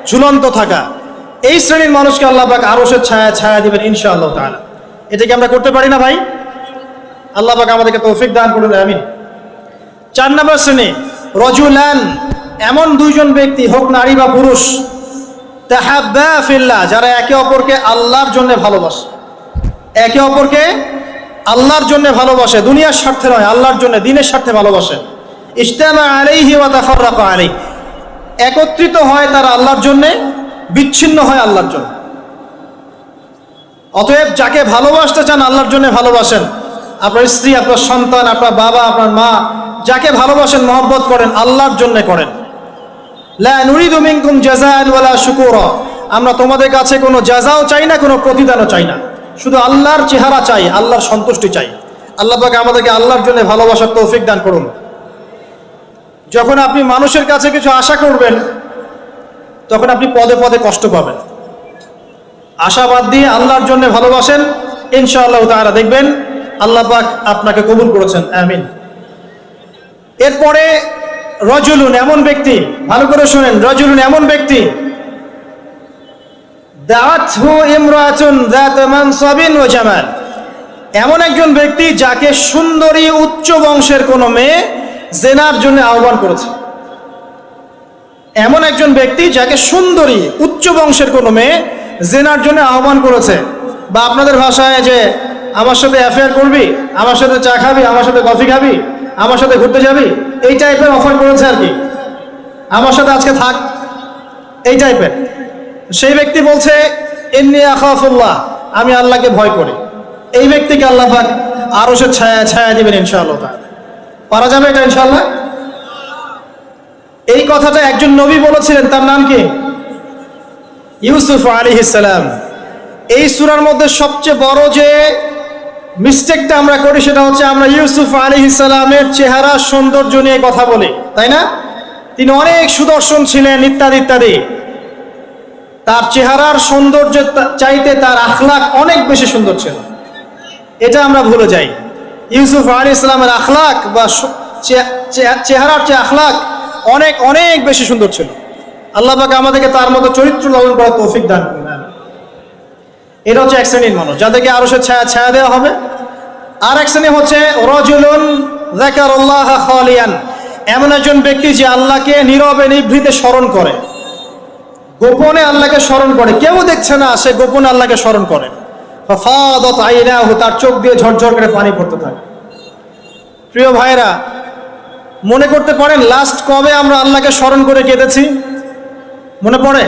ঝুলন্ত থাকা। এই শ্রেণীর মানুষকে আল্লাহ পাক আরশের ছায়া দিবেন ইনশাআল্লাহ তাআলা। এটা কি আমরা করতে পারি না ভাই? আল্লাহ পাক আমাদেরকে তৌফিক দান করুন, আমিন। 4 নম্বর শ্রেণী, রাজুলান, এমন দুইজন ব্যক্তি, হোক নারী বা পুরুষ, তাহাব্বা ফিল্লাহ, যারা একে অপরকে আল্লাহর জন্য ভালোবাসে। একে অপরকে আল্লাহর জন্য ভালোবাসে, দুনিয়ার স্বার্থে নয়, আল্লাহর জন্য, দ্বীনের স্বার্থে ভালোবাসে। ইজতামা আলাইহি ওয়া তাফাররাকা আলাইহি, একত্রিত হয় তারা আল্লাহর জন্য, বিচ্ছিন্ন হয় আল্লাহর জন্য। অতএব যাকে ভালোবাসতে চান আল্লাহর জন্য ভালোবাসেন। আপনার স্ত্রী, আপনার সন্তান, আপনার বাবা, আপনার মা, যাকে ভালোবাসেন, মহব্বত করেন, আল্লাহর জন্য করেন। লা নুরিদু মিনকুম জাযাআন ওয়ালা শুকুরা, আমরা তোমাদের কাছে কোনো জাযাও চাই না, কোনো প্রতিদানও চাই না, শুধু আল্লাহর চেহারা চাই, আল্লাহর সন্তুষ্টি চাই। আল্লাহ পাক আমাদেরকে আল্লাহর জন্য ভালোবাসার তৌফিক দান করুন। যখন আপনি মানুষের কাছে কিছু আশা করবেন, তখন আপনি পদে পদে কষ্ট পাবেন। আশাবাদ দিয়ে আল্লাহর জন্য ভালোবাসেন, ইনশাআল্লাহ তাআলা দেখবেন আল্লাহ পাক আপনাকে কবুল করেছেন, আমিন। এরপরে রাজুলুন, এমন ব্যক্তি, ভালো করে শুনেন, রাজুলুন, এমন ব্যক্তি, দাআতহু ইমরাতুন যাত মানসাবিন ওয়া জামাল, এমন একজন ব্যক্তি যাকে সুন্দরী উচ্চ বংশের কোনো মেয়ে জেনার জন্য আহ্বান করেছে। এমন একজন ব্যক্তি যাকে সুন্দরী উচ্চ বংশের কোনো মেয়ে জেনার জন্য আহ্বান করেছে, বা আপনাদের ভাষায় যে আমার সাথে অ্যাফেয়ার করবি, আমার সাথে চা খাবি, আমার সাথে কফি খাবি, আমার সাথে ঘুরতে যাবি, এই টাইপের অফার করেছে আর কি, আমার সাথে আজকে থাক, এই টাইপের। সেই ব্যক্তি বলছে ইন্নী আখাফুল্লাহ, আমি আল্লাহকে ভয় করি। এই ব্যক্তিকে আল্লাহ পাক আরশের ছায়া দিবেন ইনশাআল্লাহ তাআলা। পারা যাবে এটা ইনশাআল্লাহ? এই কথাটা একজন নবী বলেছিলেন, তার নাম কি? ইউসুফ আলাইহিস সালাম। এই সূরার মধ্যে সবচেয়ে বড় যে মিস্টেকটা আমরা করি সেটা হচ্ছে আমরা ইউসুফ আলাইহিস সালামের চেহারা সৌন্দর্য নিয়ে কথা বলি, তাই না? তিনি অনেক সুদর্শন ছিলেন ইত্যাদি ইত্যাদি। তার চেহারার সৌন্দর্য চাইতে তার আখলাক অনেক বেশি সুন্দর ছিল, এটা আমরা ভুলে যাই। ইউসুফ আলাইহিস সালামের আখলাক বা চেহারার চেয়ে আখলাক অনেক অনেক বেশি সুন্দর ছিল। আল্লাহ পাক আমাদেরকে তার মতো চরিত্র লালন করার তৌফিক দান করুন। এটা হচ্ছে এক শ্রেণীর মানুষ যাদেরকে আরশের ছায়া ছায়া দেওয়া হবে। আর এক শ্রেণী হচ্ছে রাজুলুন যাকারাল্লাহ খালিয়ান, এমন একজন ব্যক্তি যে আল্লাহকে নীরবে নিভৃতে স্মরণ করে, গোপনে আল্লাহকে স্মরণ করে, কেউ দেখছে না, সে গোপনে আল্লাহকে স্মরণ করে। ফাফাদাত আইনাহু, তার চোখ দিয়ে ঝরঝর করে পানি পড়তে থাকে। প্রিয় ভাইরা, মনে করতে পারেন লাস্ট কবে আমরা আল্লাহকে স্মরণ করে কেঁদেছি? মনে পড়ে?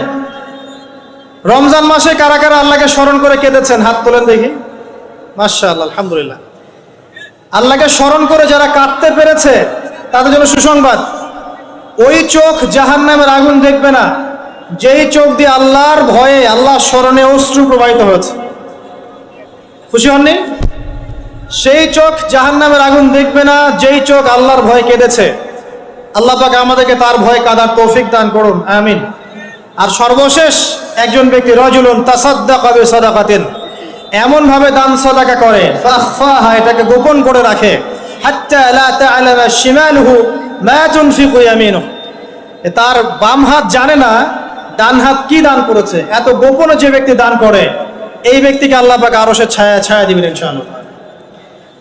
রমজান মাসে কারা কারা আল্লাহকে স্মরণ করে কেঁদেছেন? হাত তোলেন দেখি। মাশাআল্লাহ, আলহামদুলিল্লাহ। আল্লাহকে স্মরণ করে যারা কাঁদতে পেরেছে তাদের জন্য সুসংবাদ, ওই চোখ জাহান্নামের আগুন দেখবে না যেই চোখ দিয়ে আল্লাহর ভয়ে, আল্লাহর স্মরণে অশ্রু প্রবাহিত হয়েছে। খুশি হননি? সেই চোখ জাহান্নামের আগুন দেখবে না যেই চোখ আল্লাহর ভয়ে কেঁদেছে। আল্লাহ পাক আমাদেরকে তার ভয়ে কাঁদার তৌফিক দান করুন, আমিন। আর সর্বশেষ একজন ব্যক্তি রাজুলুন তাসাদ্দাকা বিসাদাকাতিন, এমন ভাবে দান সাদাকা করে, ফাখফাহা, এটাকে গোপন করে রাখে, হাত্তা লা তা'লামা শিমালুহু মা তুনফিকু ইয়ামিনুহু, তার বাম হাত জানে না ডান হাত কি দান করেছে। এত গোপনে যে ব্যক্তি দান করে, এই ব্যক্তিকে আল্লাহ পাক আরশের ছায়া ছায়া দিবেন ইনশাআল্লাহ।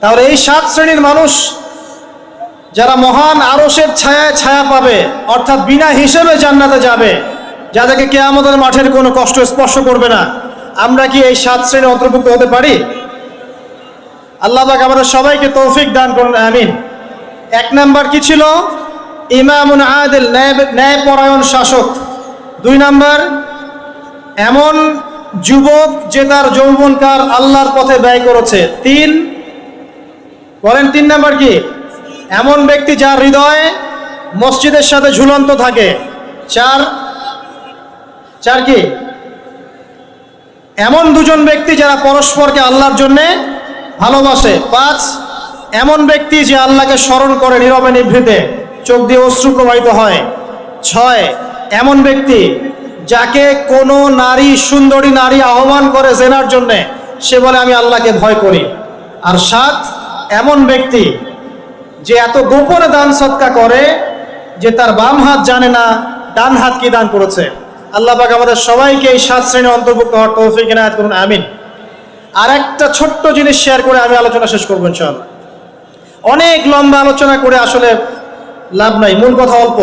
তাহলে এই 7 শ্রেণীর মানুষ যারা মহান আরশের ছায়া ছায়া পাবে, অর্থাৎ বিনা হিসেবে জান্নাতে যাবে, যাদেরকে কিয়ামতের মাঠের কোনো কষ্ট স্পর্শ করবে না, আমরা কি এই 7 শ্রেণীর অন্তর্ভুক্ত হতে পারি? আল্লাহ পাক আমাদের সবাইকে তৌফিক দান করুন, আমিন। 1 নাম্বার কি ছিল? ইমামুন আদিল, ন্যায়পরায়ণ শাসক। 2 নাম্বার, এমন যুবক যে তার যৌবনকাল আল্লাহর পথে ব্যয় করেছে। 3 বলেন, 3 নাম্বার কি? এমন ব্যক্তি যার হৃদয় মসজিদের সাথে ঝুলন্ত থাকে। 4 কি? এমন দুজন ব্যক্তি যারা পরস্পরকে আল্লাহর জন্য ভালোবাসে। 5 এমন ব্যক্তি যে আল্লাহকে স্মরণ করে নীরবে নিভৃতে, চোখ দিয়ে অশ্রু প্রবাহিত হয়। 6 এমন ব্যক্তি যাকে কোনো নারী, সুন্দরী নারী আহ্বান করে জেনার জন্য, সে বলে আমি আল্লাহকে ভয় করি। আর 7 এমন ব্যক্তি যে এত গোপনে দান সদকা করে যে তার বাম হাত জানে না ডান হাত কি দান করেছে। আল্লাহ পাক আমাদের সবাইকে এই 7 শ্রেণী অন্তর্ভুক্ত হওয়ার তৌফিক ইনায়াত করুন, আমিন। আর একটা ছোট্ট জিনিস শেয়ার করে আমি আলোচনা শেষ করবো ইনশাআল্লাহ। অনেক লম্বা আলোচনা করে আসলে লাভ নাই, মূল কথা অল্প।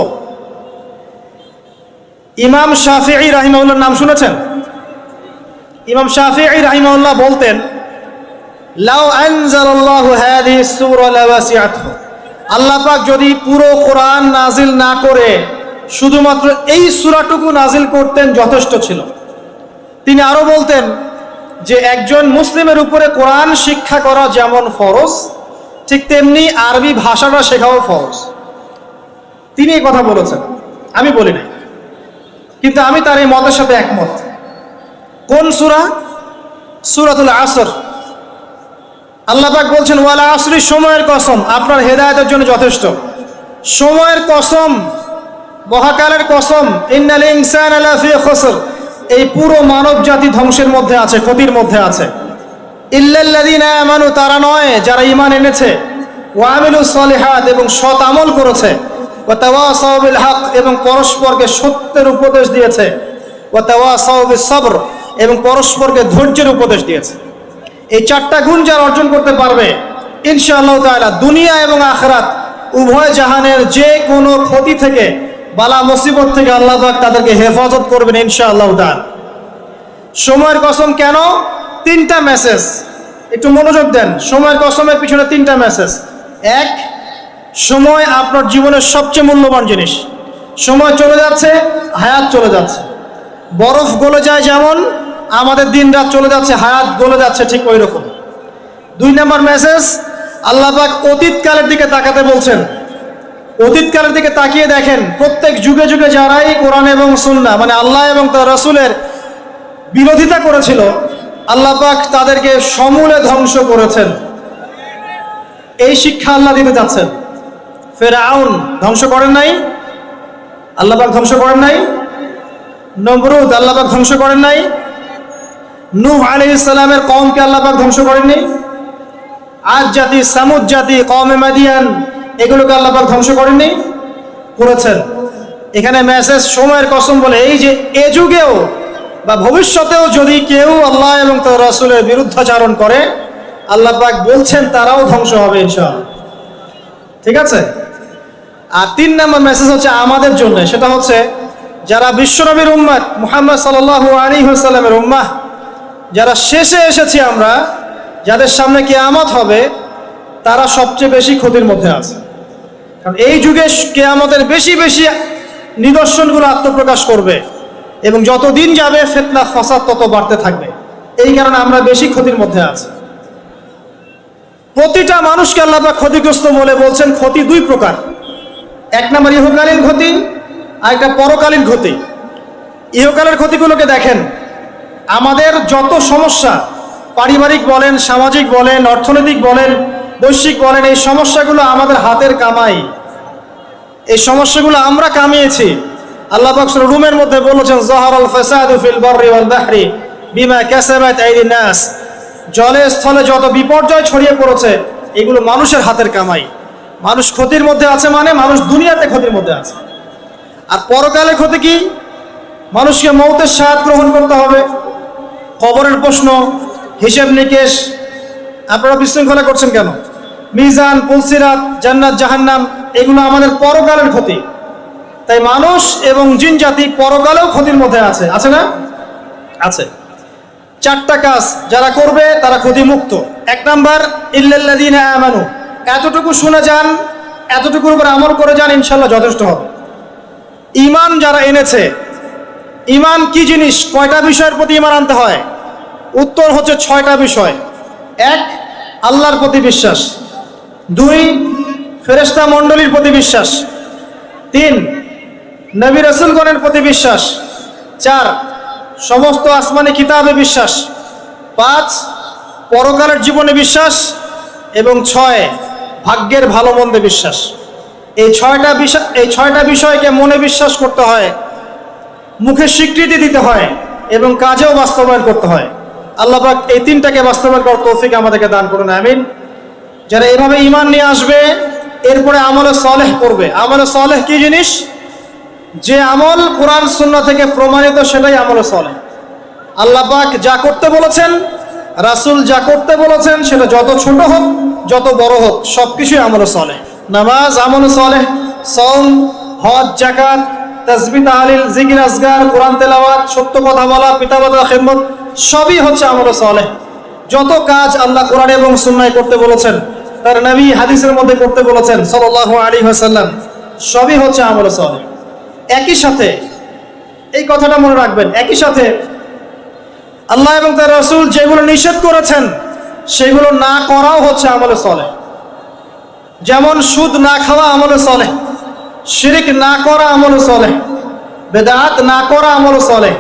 ইমাম শাফিঈ রাহিমাহুল্লাহর নাম শুনেছেন? ইমাম শাফিঈ রাহিমাহুল্লাহ বলতেন, লাউ আনজালাল্লাহু হাযিহিস সূরা লাওয়াসিআতহু, আল্লাহ পাক যদি পুরো কোরআন নাজিল না করে শুধুমাত্র এই সূরাটুকু নাজিল করতেন যথেষ্ট ছিল। তিনি আরো বলতেন যে একজন মুসলিমের উপরে কোরআন শিক্ষা করা যেমন ফরজ, ঠিক তেমনি আরবি ভাষাটা শেখাও ফরজ। তিনি এই কথা বলেছেন, আমি বলি নাই, কিন্তু আমি তার এই মতের সাথে একমত। কোন সূরা? সূরাতুল আসর। আল্লাহ পাক বলছেন, ওয়ালা আসরি, সময়ের কসম, আপনার হেদায়েতের জন্য যথেষ্ট। সময়ের কসম, মহাকালের কসম, ইন্নাল ইনসানা লাফি খুসর, এই পুরো মানব জাতি ধ্বংসের মধ্যে আছে, ক্ষতির মধ্যে আছে। ইল্লাল্লাযীনা আমানু, তারা নয় যারা ঈমান এনেছে, ওয়া আমিলুস সলিহাত, এবং সৎ আমল করেছে, ওয়া তাওয়াসাউ বিল হক, এবং পরস্পরকে সত্যের উপদেশ দিয়েছে, ওয়া তাওয়াসাউ বিস সবর, এবং পরস্পরকে ধৈর্যের উপদেশ দিয়েছে। এই 4টা গুণ যারা অর্জন করতে পারবে, ইনশাআল্লাহ তাআলা দুনিয়া এবং আখিরাত উভয় জাহানের যে কোনো ক্ষতি থেকে, বালা মুসিবত থেকে আল্লাহ পাক তাদেরকে হেফাজত করবেন ইনশাআল্লাহ তাআলা। সময়ের কসম কেন? 3টা মেসেজ, একটু মনোযোগ দেন। সময়ের কসমের পিছনে 3টা মেসেজ। 1, সময় আপনার জীবনের সবচেয়ে মূল্যবান জিনিস। সময় চলে যাচ্ছে, হায়াত চলে যাচ্ছে। বরফ গলে যায় যেমন, আমাদের দিন রাত চলে যাচ্ছে, হায়াত গলে যাচ্ছে, ঠিক ওই রকম। 2 নম্বর মেসেজ, আল্লাহ পাক অতীতকালের দিকে তাকাতে বলছেন। অতীতকালের দিকে তাকিয়ে দেখেন, প্রত্যেক যুগে যুগে যারাই কোরআন এবং সুন্নাহ, মানে আল্লাহ এবং তার রাসূলের বিরোধিতা করেছিল, আল্লাহ পাক তাদেরকে সমূলে ধ্বংস করেছেন। এই শিক্ষা আল্লাহ দিতে যাচ্ছেন। ফিরআউন ধ্বংস করেন নাই? আল্লাহ পাক ধ্বংস করেন নাই? নমরুদ আল্লাহ পাক ধ্বংস করেন নাই? নূহ আলাইহিস সালামের কওমকে আল্লাহ পাক ধ্বংস করেননি? আদ জাতি, সামুদ জাতি, কওমে মাদিয়ান, এগুলোকে আল্লাহ পাক ধ্বংস করেননি? করেছেন। এখানে মেসেজ সময়ের কসম বলে, এই যে এ যুগেও বা ভবিষ্যতেও যদি কেউ আল্লাহ এবং তার রাসূলের বিরুদ্ধাচরণ করে, আল্লাহ পাক বলছেন তারাও ধ্বংস হবে ইনশাআল্লাহ। ঠিক আছে। আর 3 নম্বর মেসেজ হচ্ছে আমাদের জন্য, সেটা হচ্ছে যারা বিশ্বনবীর উম্মত মুহাম্মদ সাল্লাল্লাহু আলাইহি ওয়াসাল্লামের উম্মাহ, যারা শেষে এসেছি আমরা, যাদের সামনে কিয়ামত হবে, তারা সবচেয়ে বেশি ক্ষতির মধ্যে আছে। কারণ এই যুগে কিয়ামতের বেশি বেশি নিদর্শনগুলো আত্মপ্রকাশ করবে এবং যত দিন যাবে ফিতনা ফাসাদ তত বাড়তে থাকবে। এই কারণে আমরা বেশি ক্ষতির মধ্যে আছি। প্রতিটা মানুষকে আল্লাহ পাক ক্ষতিগ্রস্ত বলে বলছেন ক্ষতি 2 প্রকার। 1 নম্বর ইহকালীন ক্ষতি, আর একটা পরকালীন ক্ষতি। ইহকালের ক্ষতিগুলোকে দেখেন, আমাদের যত সমস্যা, পারিবারিক বলেন, সামাজিক বলেন, অর্থনৈতিক বলেন, বৈশ্বিক বলেন, এই সমস্যাগুলো আমাদের হাতের কামাই। এই সমস্যাগুলো আমরা কামিয়েছি। আল্লাহ পাক সূরা রুমের মধ্যে বলেছেন যাহারাল ফাসাদু ফিল বাররি ওয়াল বাহরি বিমা কাসাবাত আইদিন নাস। জলে স্থলে যত বিপর্যয় ছড়িয়ে পড়েছে, এগুলো মানুষের হাতের কামাই। মানুষ ক্ষতির মধ্যে আছে, মানে মানুষ দুনিয়াতে ক্ষতির মধ্যে আছে। আর পরকালে ক্ষতি কি? মানুষকে মৌতের স্বাদ গ্রহণ করতে হবে, কবরের প্রশ্ন, হিসেব নিকেশ। আপনারা বিশৃঙ্খলা করছেন কেন? মিজান, পুলসিরাত, জান্নাত, জাহান্নাম, এগুলো আমাদের পরকালের ক্ষতি। তাই মানুষ এবং জিন জাতি পরকালেও ক্ষতির মধ্যে আছে, আছে না? আছে। 4টা কাজ যারা করবে তারা ক্ষতিমুক্ত। 1 নাম্বার ইল্লাল্লাযীনা আমানু। এতটুকু শুনে যান, এতটুকুর উপর আমল করে যান, ইনশাআল্লাহ যথেষ্ট হবে। ঈমান যারা এনেছে, ঈমান কি জিনিস? কয়টা বিষয়ের প্রতি ঈমান আনতে হয়? উত্তর হচ্ছে 6টা বিষয়। 1, আল্লাহর প্রতি বিশ্বাস। 2, ফেরেশতা মণ্ডলীর প্রতি বিশ্বাস। 3, নবী রাসূলগণের প্রতি বিশ্বাস। 4, সমস্ত আসমানি কিতাবে বিশ্বাস। 5, পরকালের জীবনে বিশ্বাস। এবং 6, ভাগ্যের ভালো মন্দে বিশ্বাস। এই 6টা বিষয়কে মনে বিশ্বাস করতে হয়, মুখে স্বীকৃতি দিতে হয় এবং কাজেও বাস্তবায়ন করতে হয়। আল্লাহ পাক এই 3টাকে বাস্তবায়ন করার তৌফিক আমাদেরকে দান করুন, আমিন। যারা এভাবে ঈমান নিয়ে আসবে, এরপরে আমলে সালেহ করবে। আমলে সালেহ কি জিনিস? যে আমল কোরআন সুন্নাহ থেকে প্রমাণিত, সেটাই আমলে সালেহ। আল্লাহ পাক যা করতে বলেছেন, রাসূল যা করতে বলেছেন, সেটা যত ছোট হোক যত বড় হোক, সবকিছুই আমলে সালেহ। নামাজ আমলে সালেহ, সাওম, হজ, যাকাত, তাসবিহ, তাহলিল, জিকির, আজকার, কোরআন তেলাওয়াত, সত্য কথা বলা, পিতামাতার খিদমত, সবই হচ্ছে আমলে সালেহ। যত কাজ আল্লাহ কোরআন এবং সুন্নাহয় করতে বলেছেন, তার নবী হাদিসের মধ্যে করতে বলেছেন সাল্লাল্লাহু আলাইহি ওয়াসাল্লাম, সবই হচ্ছে আমলে সালেহ। একই সাথে এই কথাটা মনে রাখবেন, একই সাথে আল্লাহ এবং তার রাসূল যেগুলো নিষেধ করেছেন, সেগুলো না করাও হচ্ছে আমলে সালেহ। যেমন সুদ না খাওয়া আমলে সালেহ, শিরক না করা আমলে সালেহ, বেদাত না করা আমলে সালেহ,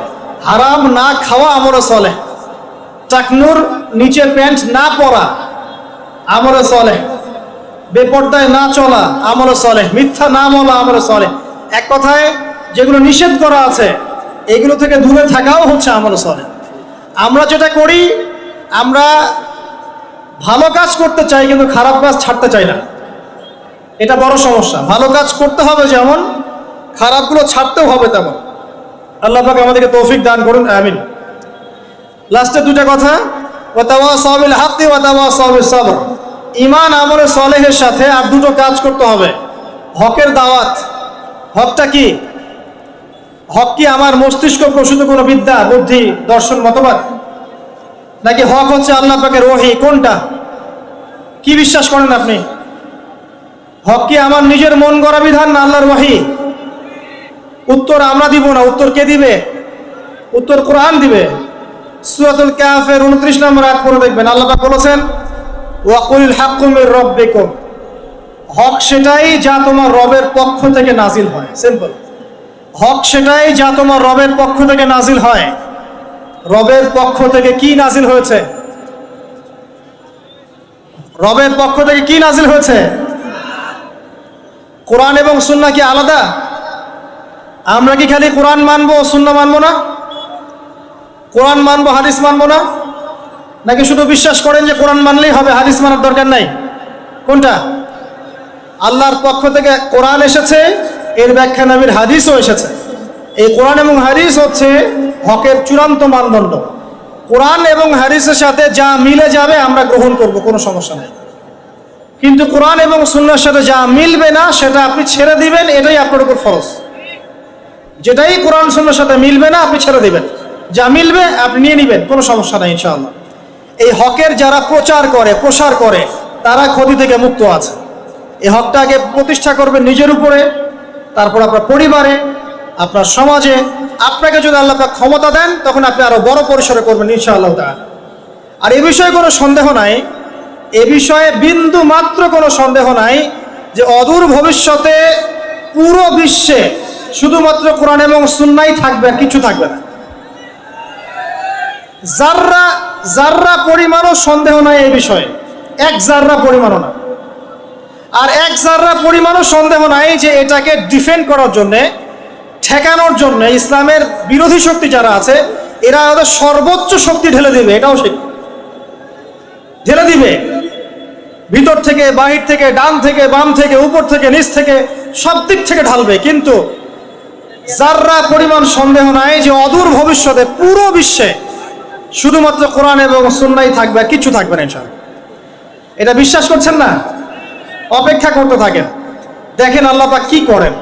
হারাম না খাওয়া আমলে সালেহ, টাকনুর নিচে প্যান্ট না পরা আমলে সালেহ, বেপর্দায় না চলা আমলে সালেহ, মিথ্যা না বলা আমলে সালেহ। এক কথায় যেগুলো নিষেধ করা আছে, এগুলো থেকে দূরে থাকাও হচ্ছে আমলে সালেহ। আমরা যেটা করি, আমরা ভালো কাজ করতে চাই কিন্তু খারাপ কাজ ছাড়তে চাই না। এটা বড় সমস্যা। ভালো কাজ করতে হবে যেমন, খারাপগুলো ছাড়তেও হবে তেমন। আল্লাহ পাক আমাদেরকে তৌফিক দান করুন, আমিন। লাস্টে 2টা কথা, ওয়াতাওয়াসাউ বিল হাক্কি ওয়াতাওয়াসাউ বিস সাবর। ঈমান আমলে সালেহের সাথে আর 2টো কাজ করতে হবে। হকের দাওয়াত। হকটা কি? হক কি আমার মস্তিষ্ক প্রসূত কোনো বিদ্যা, বুদ্ধি, দর্শন, মতবাদ? নাকি হক হচ্ছে আল্লাহ পাকের ওহী? কোনটা? কি বিশ্বাস করেন আপনি? হক কি আমার নিজের মন গড়া বিধান না আল্লাহর ওহী? উত্তর আমরা দিব না। উত্তর কে দিবে? উত্তর কোরআন দিবে। সূরাতুল কাহফের 29 নম্বর আয়াত পড়ে দেখবেন, আল্লাহ পাক বলেছেন ওয়াকুলিল হাক্কু মির রাব্বিকুম। হক সেটাই যা তোমার রবের পক্ষ থেকে নাজিল হয়। সিম্পল। হক সেটাই যা তোমার রবের পক্ষ থেকে নাজিল হয়। রবের পক্ষ থেকে কি নাজিল হয়েছে? রবের পক্ষ থেকে কি নাজিল হয়েছে? কোরআন এবং সুন্নাহ কি আলাদা? আমরা কি খালি কোরআন মানবো, সুন্নাহ মানবো না? কোরআন মানবো, হাদিস মানবো না? নাকি শুধু বিশ্বাস করেন যে কোরআন মানলেই হবে, হাদিস মানার দরকার নাই? কোনটা? আল্লাহর পক্ষ থেকে কোরআন এসেছে, এর ব্যাখ্যা নবীর হাদিসও এসেছে। এই কোরআন এবং হাদিস হচ্ছে হকের চূড়ান্ত মানদণ্ড। কোরআন এবং হাদিসের সাথে যা মিলে যাবে আমরা গ্রহণ করব, কোনো সমস্যা নেই। কিন্তু কোরআন এবং সুন্নাহর সাথে যা মিলবে না সেটা আপনি ছেড়ে দিবেন, এটাই আপনার উপর ফরজ। যেটাই কোরআন সুন্নাহর সাথে মিলবে না আপনি ছেড়ে দিবেন, যা মিলবে আপনি নিয়ে নেবেন, কোনো সমস্যা নেই ইনশাআল্লাহ। এই হকের যারা প্রচার করে প্রসার করে তারা ক্ষতি থেকে মুক্ত আছে। এই হকটাকে প্রতিষ্ঠা করবেন নিজের উপরে, তারপর আপনার পরিবারে, আপনার সমাজে। আপনাকে যদি আল্লাহ পাক ক্ষমতা দেন তখন আপনি আরো বড় পরিসরে করবেন ইনশাআল্লাহ তাআলা। আর এ বিষয়ে কোনো সন্দেহ নাই, এ বিষয়ে বিন্দু মাত্র কোনো সন্দেহ নাই যে অদূর ভবিষ্যতে পুরো বিশ্বে শুধুমাত্র কোরআন এবং সুন্নাহই থাকবে, আর কিছু থাকবে না। জাররা জাররা পরিমাণও সন্দেহ নাই এই বিষয়ে, এক জাররা পরিমাণও না। আর এক জাররা পরিমাণও সন্দেহ নাই যে এটাকে ডিফেন্ড করার জন্যে, ঠেকানোর জন্য ইসলামের বিরোধী শক্তি যারা আছে এরা ওদের সর্বোচ্চ শক্তি ঢেলে দিবে, এটাও সে ঢেলে দিবে। ভিতর থেকে, বাহির থেকে, ডান থেকে, বাম থেকে, উপর থেকে, নিচ থেকে, সব দিক থেকে ঢালবে। কিন্তু জাররা পরিমাণ সন্দেহ নাই যে অদূর ভবিষ্যতে পুরো বিশ্বে শুধুমাত্র কোরআন এবং সুন্নাহই থাকবে, আর কিছু থাকবে না ইনশাআল্লাহ। এটা বিশ্বাস করছেন না? অপেক্ষা করতে থাকেন, দেখেন আল্লাহ পাক কি করেন।